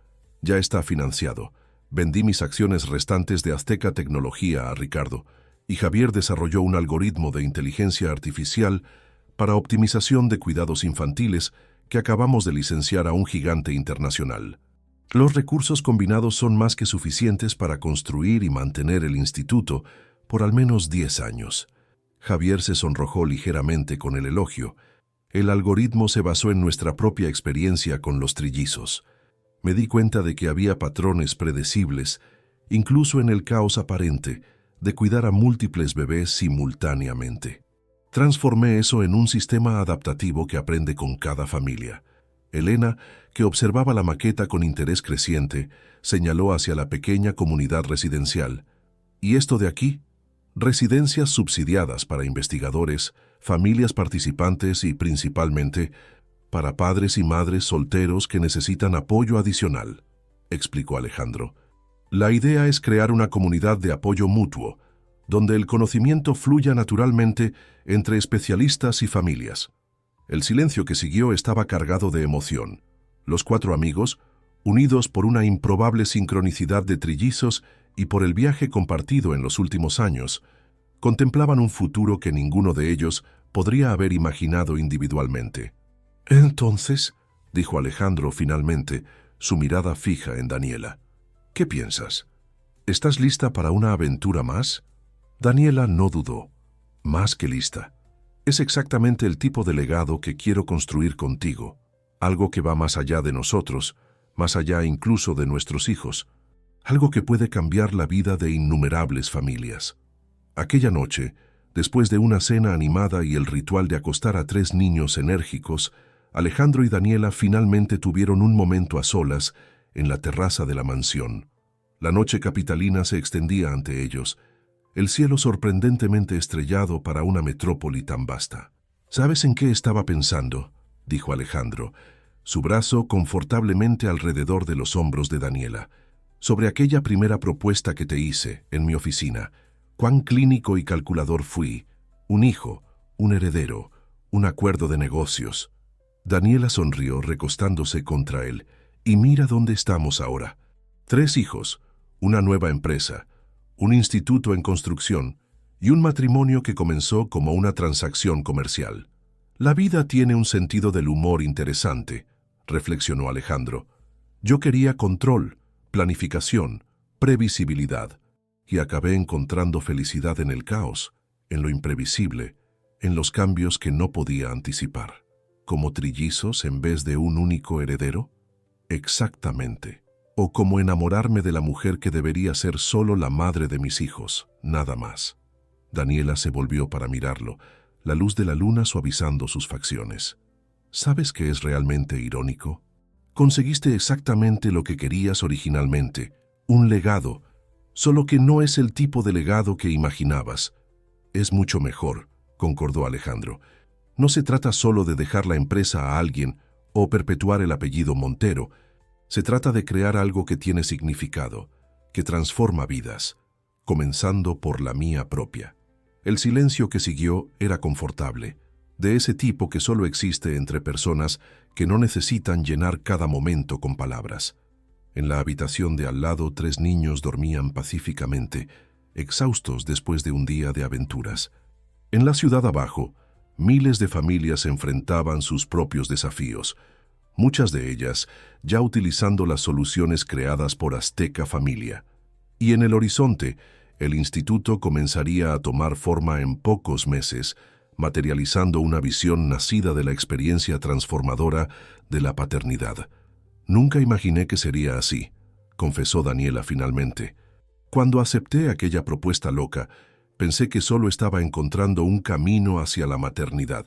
«Ya está financiado. Vendí mis acciones restantes de Azteca Tecnología a Ricardo, y Javier desarrolló un algoritmo de inteligencia artificial para optimización de cuidados infantiles que acabamos de licenciar a un gigante internacional. Los recursos combinados son más que suficientes para construir y mantener el instituto por al menos 10 años. Javier se sonrojó ligeramente con el elogio. «El algoritmo se basó en nuestra propia experiencia con los trillizos. Me di cuenta de que había patrones predecibles, incluso en el caos aparente, de cuidar a múltiples bebés simultáneamente. Transformé eso en un sistema adaptativo que aprende con cada familia». Elena, que observaba la maqueta con interés creciente, señaló hacia la pequeña comunidad residencial. «¿Y esto de aquí?». «Residencias subsidiadas para investigadores, familias participantes y, principalmente, para padres y madres solteros que necesitan apoyo adicional», explicó Alejandro. «La idea es crear una comunidad de apoyo mutuo, donde el conocimiento fluya naturalmente entre especialistas y familias». El silencio que siguió estaba cargado de emoción. Los 4 amigos, unidos por una improbable sincronicidad de trillizos y por el viaje compartido en los últimos años, contemplaban un futuro que ninguno de ellos podría haber imaginado individualmente. «Entonces», dijo Alejandro finalmente, su mirada fija en Daniela, «¿qué piensas? ¿Estás lista para una aventura más?». Daniela no dudó. «Más que lista. Es exactamente el tipo de legado que quiero construir contigo, algo que va más allá de nosotros, más allá incluso de nuestros hijos, algo que puede cambiar la vida de innumerables familias». Aquella noche, después de una cena animada y el ritual de acostar a 3 niños enérgicos, Alejandro y Daniela finalmente tuvieron un momento a solas en la terraza de la mansión. La noche capitalina se extendía ante ellos, el cielo sorprendentemente estrellado para una metrópoli tan vasta. «¿Sabes en qué estaba pensando?», dijo Alejandro, su brazo confortablemente alrededor de los hombros de Daniela. «Sobre aquella primera propuesta que te hice en mi oficina. Cuán clínico y calculador fui. Un hijo, un heredero, un acuerdo de negocios». Daniela sonrió recostándose contra él. «Y mira dónde estamos ahora. 3 hijos, una nueva empresa, un instituto en construcción y un matrimonio que comenzó como una transacción comercial. La vida tiene un sentido del humor interesante», reflexionó Alejandro. «Yo quería control, planificación, previsibilidad, y acabé encontrando felicidad en el caos, en lo imprevisible, en los cambios que no podía anticipar. ¿Como trillizos en vez de un único heredero? Exactamente. O como enamorarme de la mujer que debería ser solo la madre de mis hijos, nada más». Daniela se volvió para mirarlo, la luz de la luna suavizando sus facciones. ¿Sabes qué es realmente irónico? Conseguiste exactamente lo que querías originalmente, un legado, solo que no es el tipo de legado que imaginabas. Es mucho mejor, concordó Alejandro. No se trata solo de dejar la empresa a alguien o perpetuar el apellido Montero. Se trata de crear algo que tiene significado, que transforma vidas, comenzando por la mía propia. El silencio que siguió era confortable, de ese tipo que solo existe entre personas que no necesitan llenar cada momento con palabras. En la habitación de al lado 3 niños dormían pacíficamente, exhaustos después de un día de aventuras. En la ciudad abajo, miles de familias enfrentaban sus propios desafíos, muchas de ellas ya utilizando las soluciones creadas por Azteca Familia. Y en el horizonte, el instituto comenzaría a tomar forma en pocos meses, materializando una visión nacida de la experiencia transformadora de la paternidad. Nunca imaginé que sería así, confesó Daniela finalmente. Cuando acepté aquella propuesta loca, pensé que solo estaba encontrando un camino hacia la maternidad,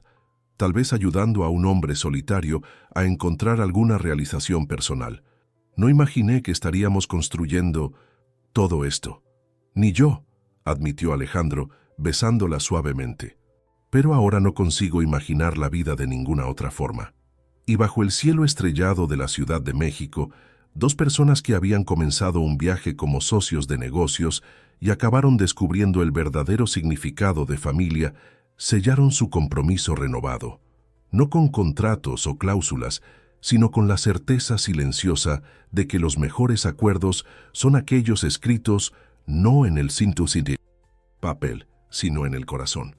tal vez ayudando a un hombre solitario a encontrar alguna realización personal. No imaginé que estaríamos construyendo todo esto. Ni yo, admitió Alejandro, besándola suavemente. Pero ahora no consigo imaginar la vida de ninguna otra forma. Y bajo el cielo estrellado de la Ciudad de México, 2 personas que habían comenzado un viaje como socios de negocios y acabaron descubriendo el verdadero significado de familia, sellaron su compromiso renovado, no con contratos o cláusulas, sino con la certeza silenciosa de que los mejores acuerdos son aquellos escritos no en el cinto de papel, sino en el corazón.